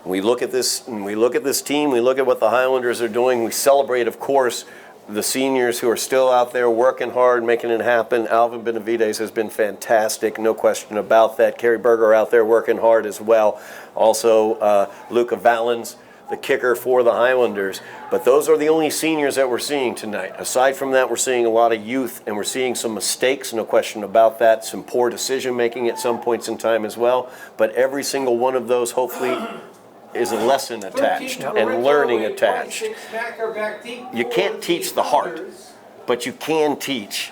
We look at this, and we look at this team, we look at what the Highlanders are doing. We celebrate, of course, the seniors who are still out there working hard, making it happen. Alvin Benavides has been fantastic, no question about that. Kerry Berger out there working hard as well. Also, Luca Valens, the kicker for the Highlanders. But those are the only seniors that we're seeing tonight. Aside from that, we're seeing a lot of youth, and we're seeing some mistakes, no question about that, some poor decision-making at some points in time as well. But every single one of those, hopefully, is a lesson attached and learning attached. You can't teach the heart, but you can teach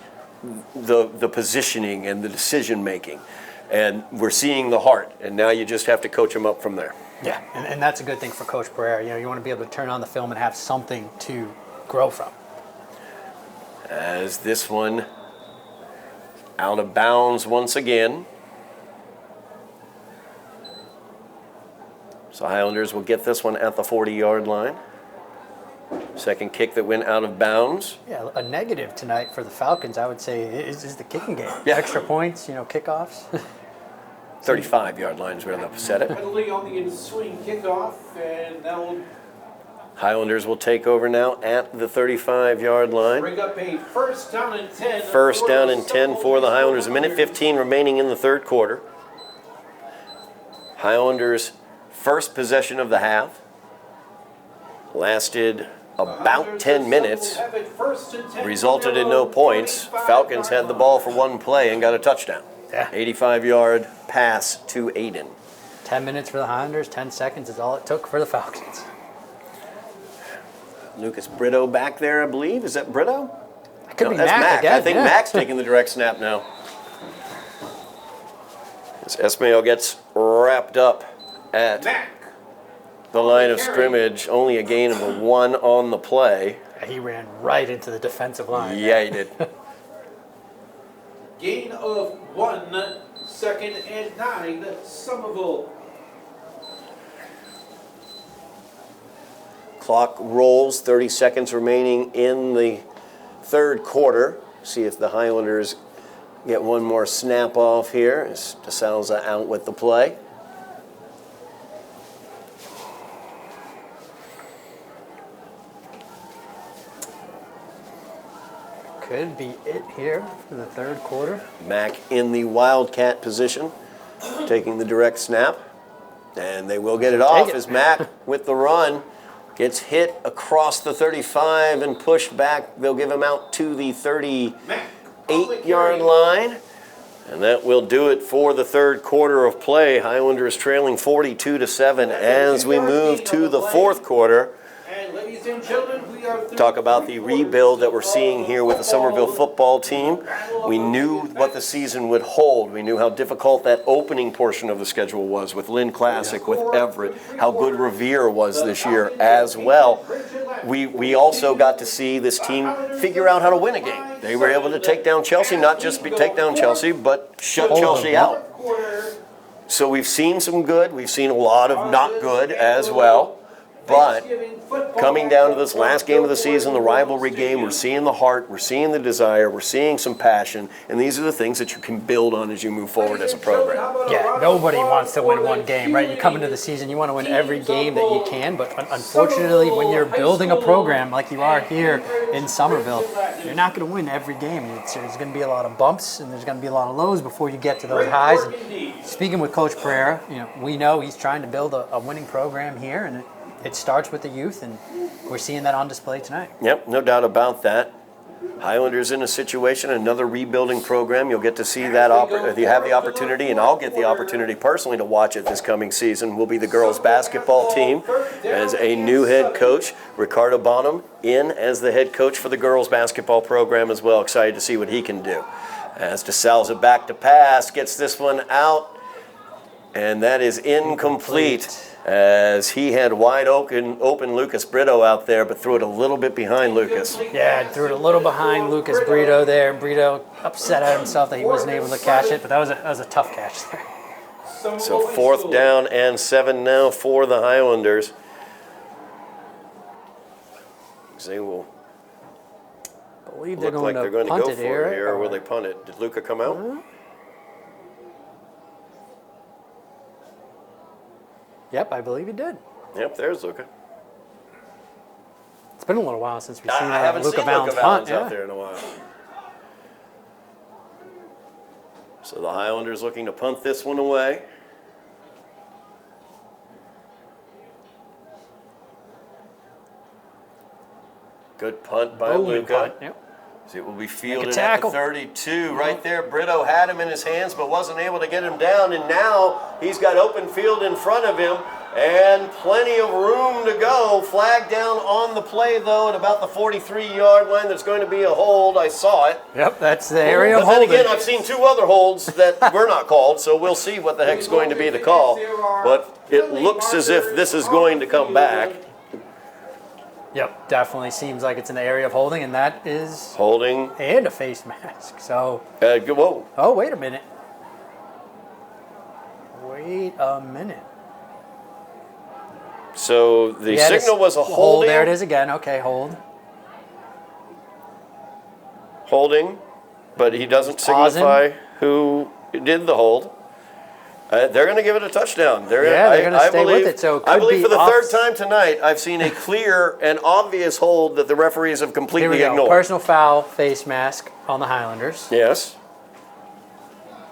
the positioning and the decision-making. And we're seeing the heart, and now you just have to coach them up from there. Yeah, and that's a good thing for Coach Pereira. You know, you want to be able to turn on the film and have something to grow from. As this one out of bounds once again. So Highlanders will get this one at the 40-yard line. Second kick that went out of bounds. Yeah, a negative tonight for the Falcons, I would say, is the kicking game. Yeah. Extra points, kickoffs. 35-yard line is where they'll set it. Penalty on the in-swing kickoff, and that will Highlanders will take over now at the 35-yard line. bring up a first down and 10. First down and 10 for the Highlanders. A minute 15 remaining in the third quarter. Highlanders' first possession of the half lasted about 10 minutes, resulted in no points. Falcons had the ball for one play and got a touchdown. Yeah. 85-yard pass to Aiden. 10 minutes for the Highlanders, 10 seconds is all it took for the Falcons. Lucas Brito back there, I believe. Is that Brito? It could be that's Mac again. I think yeah. Mac's taking the direct snap now. As Esmail gets wrapped up at the line of scrimmage, only a gain of a 1 on the play. He ran right into the defensive line. Yeah, he did. Gain of 1, second and 9, Somerville. Clock rolls, 30 seconds remaining in the third quarter. See if the Highlanders get one more snap off here. As DeSalza out with the play. Could be it here for the third quarter. Mac in the Wildcat position, taking the direct snap. And they will get it off as Mac with the run gets hit across the 35 and pushed back. They'll give him out to the 38-yard line. And that will do it for the third quarter of play. Highlanders trailing 42-7 as we move to the fourth quarter. And ladies and gentlemen, we are Talk about the rebuild that we're seeing here with the Somerville football team. We knew what the season would hold. We knew how difficult that opening portion of the schedule was with Lynn Classic, with Everett, how good Revere was this year as well. We also got to see this team figure out how to win a game. They were able to take down Chelsea, not just take down Chelsea, but shut Chelsea out. So we've seen some good. We've seen a lot of not good as well. But coming down to this last game of the season, the rivalry game, we're seeing the heart, we're seeing the desire, we're seeing some passion, and these are the things that you can build on as you move forward as a program. Yeah, nobody wants to win one game, right? You come into the season, you want to win every game that you can, but unfortunately, when you're building a program like you are here in Somerville, you're not going to win every game. There's going to be a lot of bumps, and there's going to be a lot of lows before you get to those highs. And speaking with Coach Pereira, we know he's trying to build a winning program here, and it starts with the youth, and we're seeing that on display tonight. Yep, no doubt about that. Highlanders in a situation, another rebuilding program. You'll get to see that. If you have the opportunity, and I'll get the opportunity personally to watch it this coming season, will be the girls basketball team as a new head coach. Ricardo Bonham in as the head coach for the girls basketball program as well. Excited to see what he can do. As DeSalza back to pass, gets this one out, and that is incomplete. As he had wide open Lucas Brito out there, but threw it a little bit behind Lucas. Yeah, threw it a little behind Lucas Brito there. Brito upset at himself that he wasn't able to catch it, but that was a tough catch there. So fourth down and 7 now for the Highlanders. They will believe look like they're going to go for it here, or will they punt it? Did Luca come out? Yep, I believe he did. Yep, there's Luca. It's been a little while since we've seen I haven't Luca seen Valens Luca punt. Valens out there in a while. So the Highlanders looking to punt this one away. Good punt by Bowman Luca. punt, yep. It will be fielded at the tackle. 32. Right there, Brito had him in his hands but wasn't able to get him down. And now he's got open field in front of him and plenty of room to go. Flag down on the play, though, at about the 43-yard line. There's going to be a hold. I saw it. Yep, that's the area of But then holding. again, I've seen 2 other holds that were not called, so we'll see what the heck's going to be the call. But it looks as if this is going to come back. Yep, definitely seems like it's an area of holding, and that is Holding. and a face mask. So, Whoa. oh, wait a minute. Wait a minute. So the Yeah, signal was a hold. holding. There it is again. Okay, hold. Holding, but he doesn't Pausing. signify who did the hold. They're going to give it a touchdown. They're going to stay with it. So it I could believe be for the off- third time tonight, I've seen a clear and obvious hold that the referees have Here we completely go. ignored. Personal foul, face mask on the Highlanders. Yes.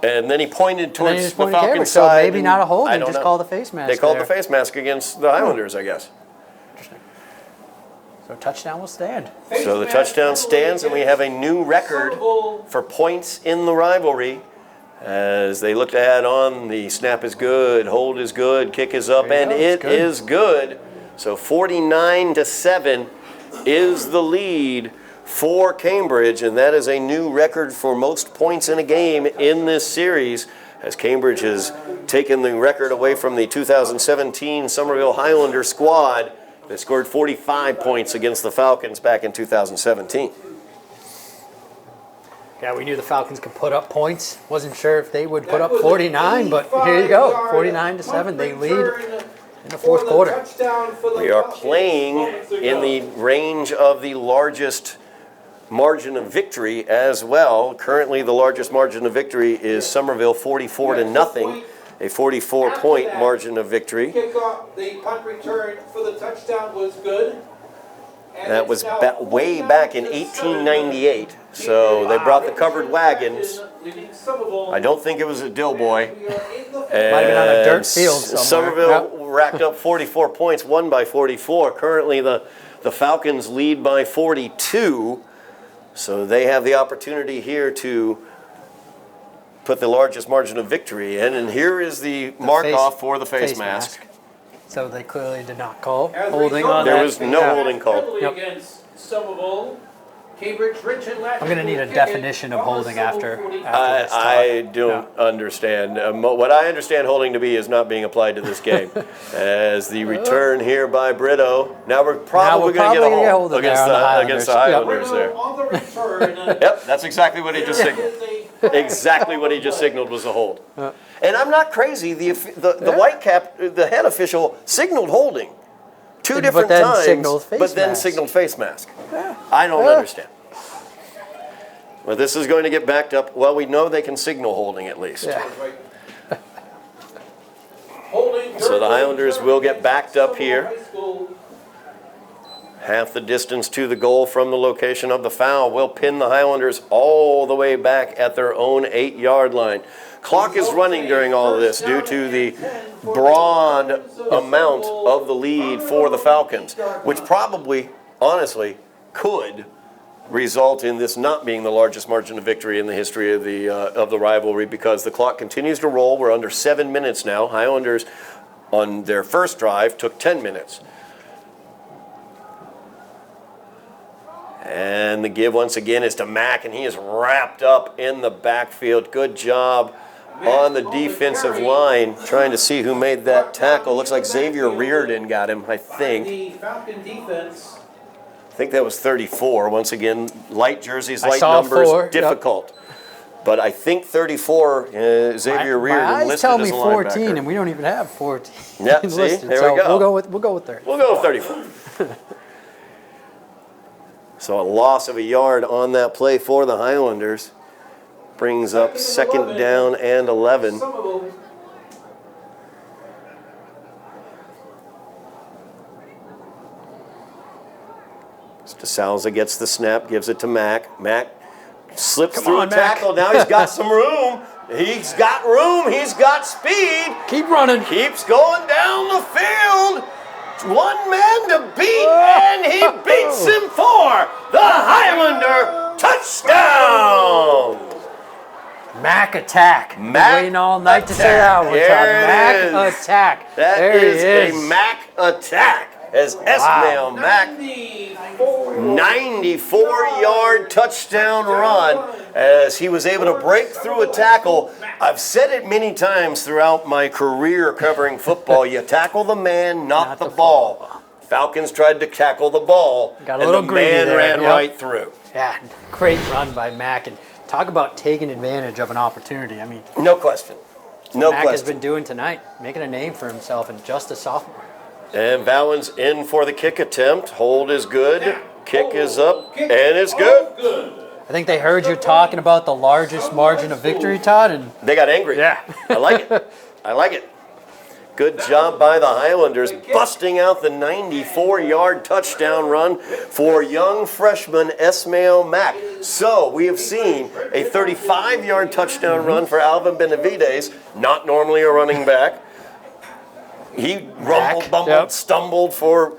And then he pointed And then towards he just the pointed camera, Falcons so side. maybe not a hold. I They don't just know. called the face mask. They called there. the face mask against the Highlanders, I guess. So touchdown will stand. So the touchdown stands, and we have a new record for points in the rivalry. As they look to add on, the snap is good, hold is good, kick is up, There you and go. it It's good. is good. So 49-7 is the lead for Cambridge, and that is a new record for most points in a game in this series, as Cambridge has taken the record away from the 2017 Somerville Highlander squad that scored 45 points against the Falcons back in 2017. Yeah, we knew the Falcons could put up points. Wasn't sure if they would put up 49, but here you go. 49-7, they lead in the fourth quarter. We are playing in the range of the largest margin of victory as well. Currently, the largest margin of victory is Somerville 44-0, a 44-point margin of victory. Kickoff, the punt return for the touchdown was good. And That it's was now way back in 1898, so they brought the covered wagons. I don't think it was a Dilboy. Might have been on a dirt field somewhere. Somerville racked up 44 points, won by 44. Currently, the Falcons lead by 42, so they have the opportunity here to put the largest margin of victory in. And here is the mark-off for the face mask. So they clearly did not call As a holding result, on There that. was no holding call. penalty Yep. against Somerville. Cambridge, Rich and Latin I'm going to need a will kick it definition of from the holding Somerville after 40. this, I Todd. don't understand. What I understand holding to be is not being applied to this game. As the return here by Brito. Now we're probably going to get a hold of against there on against the the Highlanders. Highlanders there. On the return. Yep, that's exactly what he just signaled. Exactly what he just signaled was a hold. And I'm not crazy. The white cap, the head official, signaled holding two But different then times, signaled face but then mask. signaled face mask. I don't understand. Well, this is going to get backed up. Well, we know they can signal holding at least. Yeah. So the Highlanders will get backed up here. Half the distance to the goal from the location of the foul will pin the Highlanders all the way back at their own 8-yard line. Clock is running during all of this due to the broad amount of the lead for the Falcons, which probably, honestly, could result in this not being the largest margin of victory in the history of the rivalry, because the clock continues to roll. We're under 7 minutes now. Highlanders, on their first drive, took 10 minutes. And the give once again is to Mack, and he is wrapped up in the backfield. Good job on the defensive line, trying to see who made that tackle. Looks like Xavier Reardon got him, I think. The Falcon defense. I think that was 34. Once again, light jerseys, I light saw numbers, 4, yep. difficult. But I think 34, Xavier Reardon My eyes listed tell as me a 14, linebacker. and we don't even have 14 Yeah, see? listed. There so we go. We'll go with 30. We'll go with 34. So a loss of a yard on that play for the Highlanders brings up second down and 11. Somerville. DeSalza gets the snap, gives it to Mack. Mack slips through on, a Mack. tackle. Now he's got some room. He's got room. He's got speed. Keep running. Keeps going down the field. one man to beat, and he beats him for the Highlander touchdown. Mac attack. Mac waiting all night to say attack. that one. There it Mac is. attack. That there is he a Mac attack. As Ismail Mac, 94-yard touchdown run, as he was able to break through a tackle. I've said it many times throughout my career covering football. You tackle the man, not the ball. Falcons tried to tackle the ball, Got a and little the greedy man there. ran Yep. right through. Yeah, great run by Mac. And talk about taking advantage of an opportunity. I mean, No question. No Mac has question. been doing tonight, making a name for himself and just a sophomore. And Valens in for the kick attempt. Hold is good. Kick is up, and it's good. I think they heard you talking about the largest margin of victory, Todd, and They got angry. Yeah. I like it. I like it. Good job by the Highlanders, busting out the 94-yard touchdown run for young freshman Ismail Mack. So we have seen a 35-yard touchdown run for Alvin Benavides, not normally a running back. He rumbled, bumbled, Yep. stumbled for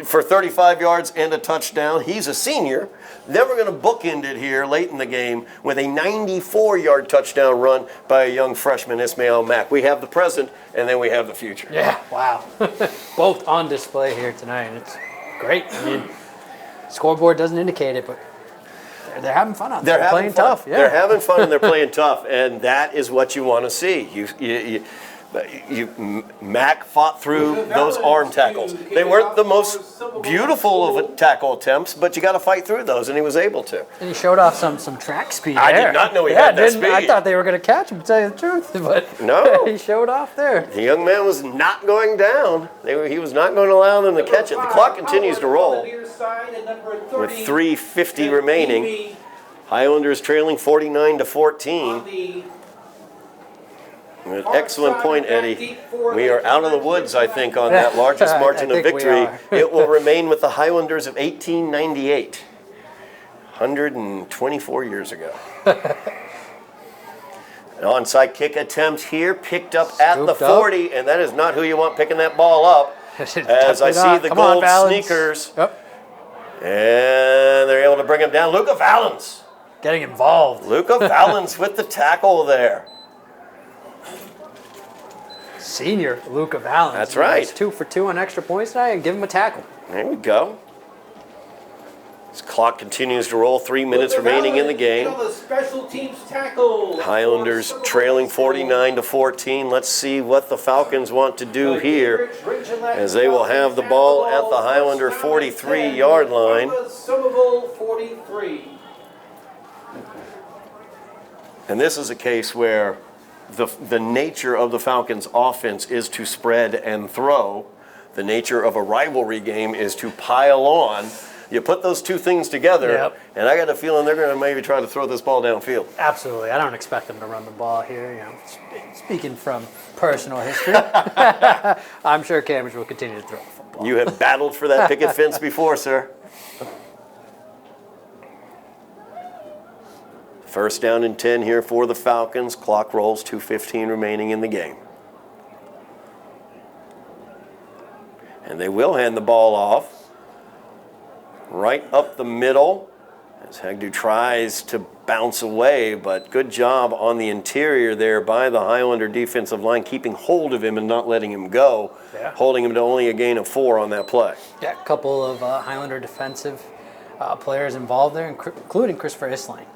35 yards and a touchdown. He's a senior. Then we're going to bookend it here late in the game with a 94-yard touchdown run by a young freshman, Ismail Mack. We have the present, and then we have the future. yeah, wow. Both on display here tonight, and it's great. I mean, scoreboard doesn't indicate it, but they're having fun out there. They're having playing fun. tough. Yeah. They're having fun and they're playing tough, and that is what you want to see. Mac fought through those arm tackles. They weren't the most beautiful of tackle attempts, but you got to fight through those, and he was able to. And he showed off some track speed I did there. not know he had that speed. I thought they were going to catch him, to tell you the truth, but No. he showed off there. The young man was not going down. He was not going to allow them to catch it. The clock continues to roll with 3:50 remaining. Highlanders trailing 49-14. An excellent point, Eddie. We are out of the woods, I think, on that largest margin of I think we victory. are. It will remain with the Highlanders of 1898, 124 years ago. An onside kick attempt here, picked up at the Scooped up. 40, and that is not who you want picking that ball up. As I see the Come on, gold Valens. sneakers, Yep. and they're able to bring him down. Luca Valens. Getting involved. Luca Valens with the tackle there. Senior Luca Valens. That's right. He's 2 for 2 on extra points tonight, and give him a tackle. There we go. This clock continues to roll. 3 minutes remaining in the game. Highlanders trailing 49-14. Let's see what the Falcons want to do here, as they will have the ball at the Highlander 43-yard line. Somerville 43. And this is a case where the nature of the Falcons' offense is to spread and throw. The nature of a rivalry game is to pile on. You put those two things together, Yep. and I got a feeling they're going to maybe try to throw this ball downfield. Absolutely. I don't expect them to run the ball here. You know, speaking from personal history, I'm sure Cambridge will continue to throw the football. You have battled for that picket fence before, sir. First down and 10 here for the Falcons. Clock rolls, 2:15 remaining in the game. And they will hand the ball off right up the middle as Hegdu tries to bounce away, but good job on the interior there by the Highlander defensive line, keeping hold of him and not letting him go, holding him to only a gain of 4 on that play. Yeah, a couple of Highlander defensive players involved there, including Christopher Islane.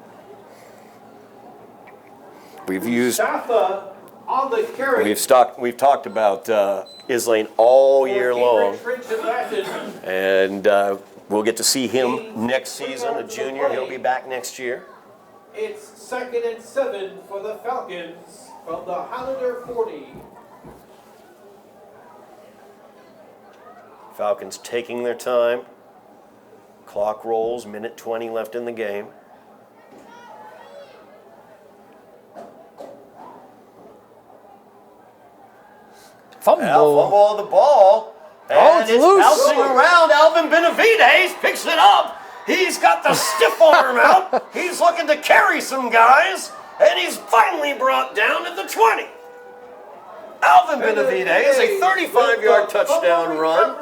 We've used Mustafa on the carry. We've talked about Islane all year long, and we'll get to see him next season, a junior. He'll be back next year. It's 2nd and 7 for the Falcons from the Highlander 40. Falcons taking their time. Clock rolls, minute 20 left in the game. Fumble. Fumble of the ball. And it's loose. bouncing around. Alvin Benavides picks it up. He's got the stiff arm out. He's looking to carry some guys. And he's finally brought down at the 20. Alvin Alvin Benavidez, a 35-yard touchdown run.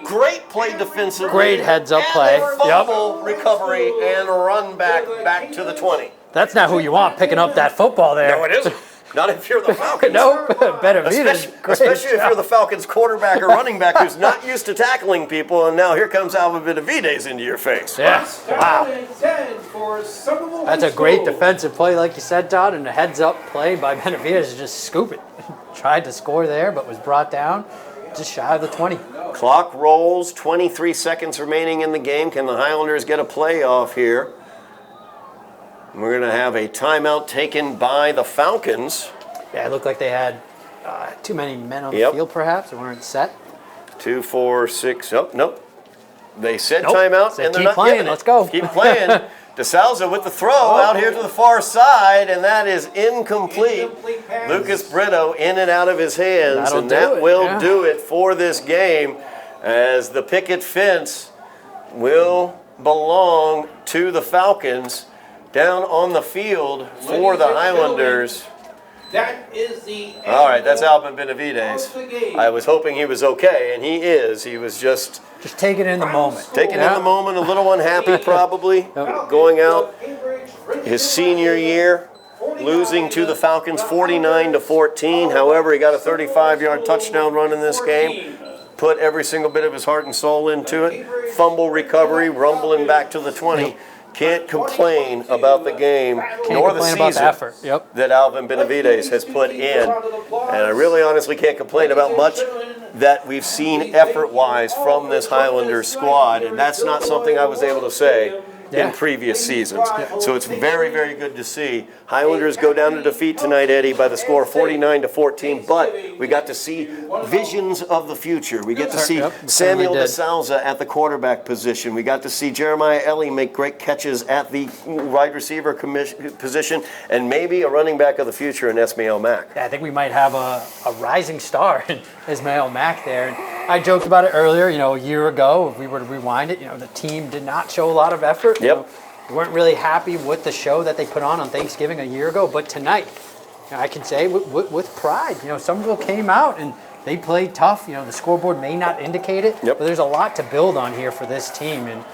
Great play defensively. Great heads-up play. And a fumble recovery and run back to the 20. That's not who you want picking up that football there. No, it isn't. Not if you're the Falcons. Nope. Benavidez. Especially if you're the Falcons quarterback or running back who's not used to tackling people, and now here comes Alvin Benavidez into your face. Yeah. Wow. That's a great defense. defensive play, like you said, Todd, and a heads-up play by Benavidez to just scoop it. Tried to score there, but was brought down just shy of the 20. Clock rolls, 23 seconds remaining in the game. Can the Highlanders get a playoff here? We're going to have a timeout taken by the Falcons. Yeah, it looked like they had too many men on the Yep. field, perhaps. They weren't set. 2, 4, 6. Oh, nope. They said Nope. Timeout, Said and they're keep not playing, giving it. let's go. Keep playing. DeSalza with the throw out here to the far side, and that is incomplete. Incomplete pass. Lucas Brito in and out of his hands, That'll and do that it, will yeah. do it for this game, as the picket fence will belong to the Falcons down on the field for the Highlanders. That is the end All right, that's of Alvin Benavidez. the game. I was hoping he was okay, and he is. He was just Just take it in the moment. taking in the moment, a little unhappy probably, going out his senior year, losing to the Falcons 49-14. However, he got a 35-yard touchdown run in this game. Put every single bit of his heart and soul into it. Fumble recovery, rumbling back to the 20. Can't complain about the game nor the complain about the season effort. Yep. that Alvin Benavidez has put in. And I really honestly can't complain about much that we've seen effort-wise from this Highlanders squad, and that's not something I was able to say in previous seasons. So it's very, very good to see. Highlanders go down to defeat tonight, Eddie, by the score 49-14, but we got to see visions of the future. We get to see Yep, Samuel certainly did. DeSalza at the quarterback position. We got to see Jeremiah Eddy make great catches at the wide receiver position, and maybe a running back of the future in Ismail Mack. Yeah, I think we might have a rising star in Ismail Mack there. And I joked about it earlier, a year ago, if we were to rewind it, the team did not show a lot of effort. Yep. We weren't really happy with the show that they put on Thanksgiving a year ago, but tonight, I can say with pride, Somerville came out and they played tough. The scoreboard may not indicate it, Yep. but there's a lot to build on here for this team, and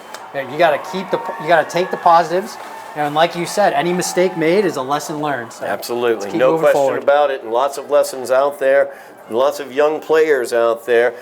you got to take the positives. And like you said, any mistake made is a lesson learned. So Absolutely, let's keep no moving question forward. about it, and lots of lessons out there, lots of young players out there.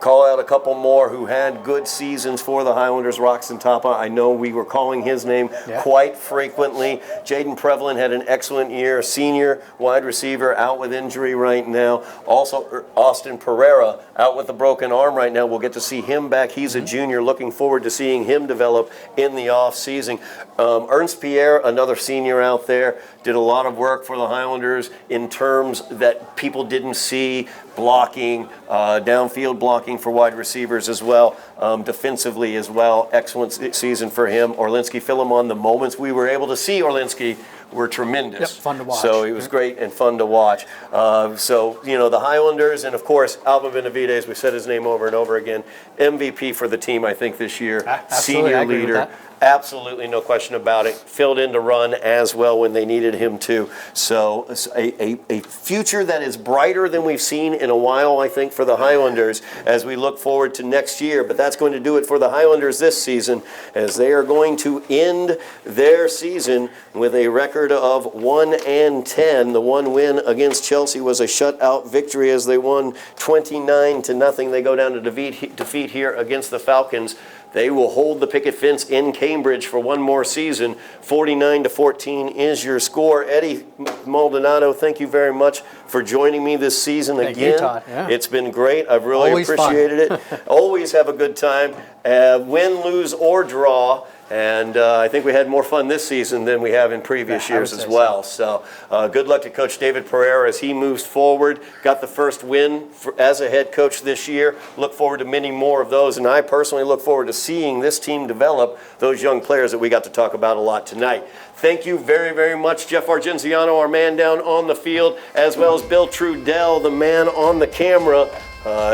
Call out a couple more who had good seasons for the Highlanders. Roxon Tapa, I know we were calling his name quite frequently. Jaden Prevalent had an excellent year, senior wide receiver out with injury right now. Also, Austin Pereira out with a broken arm right now. We'll get to see him back. He's a junior. Looking forward to seeing him develop in the offseason. Ernst Pierre, another senior out there, did a lot of work for the Highlanders in terms that people didn't see, blocking, downfield blocking for wide receivers as well, defensively as well. Excellent season for him. Orlinski Philemon, the moments we were able to see Orlinski were tremendous. Yep, fun to watch. So it was great and fun to watch. The Highlanders, and of course, Alvin Benavidez, we said his name over and over again, MVP for the team, I think, this year. Absolutely, I Senior agree with leader. that. Absolutely, no question about it. Filled in to run as well when they needed him to. So it's a future that is brighter than we've seen in a while, I think, for the Highlanders as we look forward to next year. But that's going to do it for the Highlanders this season, as they are going to end their season with a record of 1-10. The one win against Chelsea was a shutout victory as they won 29-0. They go down to defeat here against the Falcons. They will hold the picket fence in Cambridge for one more season. 49-14 is your score. Eddy Maldonado, thank you very much for joining me this season again. Thank you, Todd. Yeah. It's been great. I've really Always appreciated it. Always have a good time. Win, lose, or draw. And I think we had more fun this season than we have in previous years as well. So good luck to Coach David Pereira as he moves forward. Got the first win as a head coach this year. Look forward to many more of those. And I personally look forward to seeing this team develop those young players that we got to talk about a lot tonight. Thank you very, very much, Jeff Argenziano, our man down on the field, as well as Bill Trudell, the man on the camera.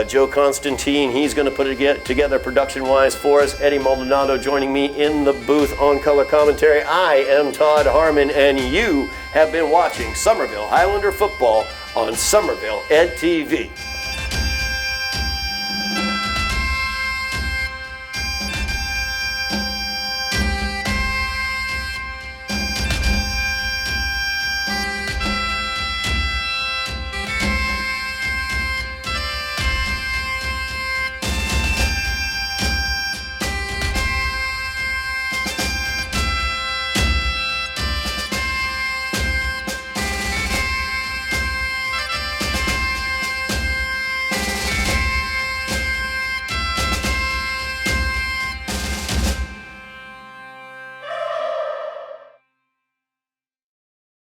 Joe Constantine, he's going to put it together production-wise for us. Eddy Maldonado joining me in the booth on color commentary. I am Todd Harmon, and you have been watching Somerville Highlander football on Somerville Ed TV.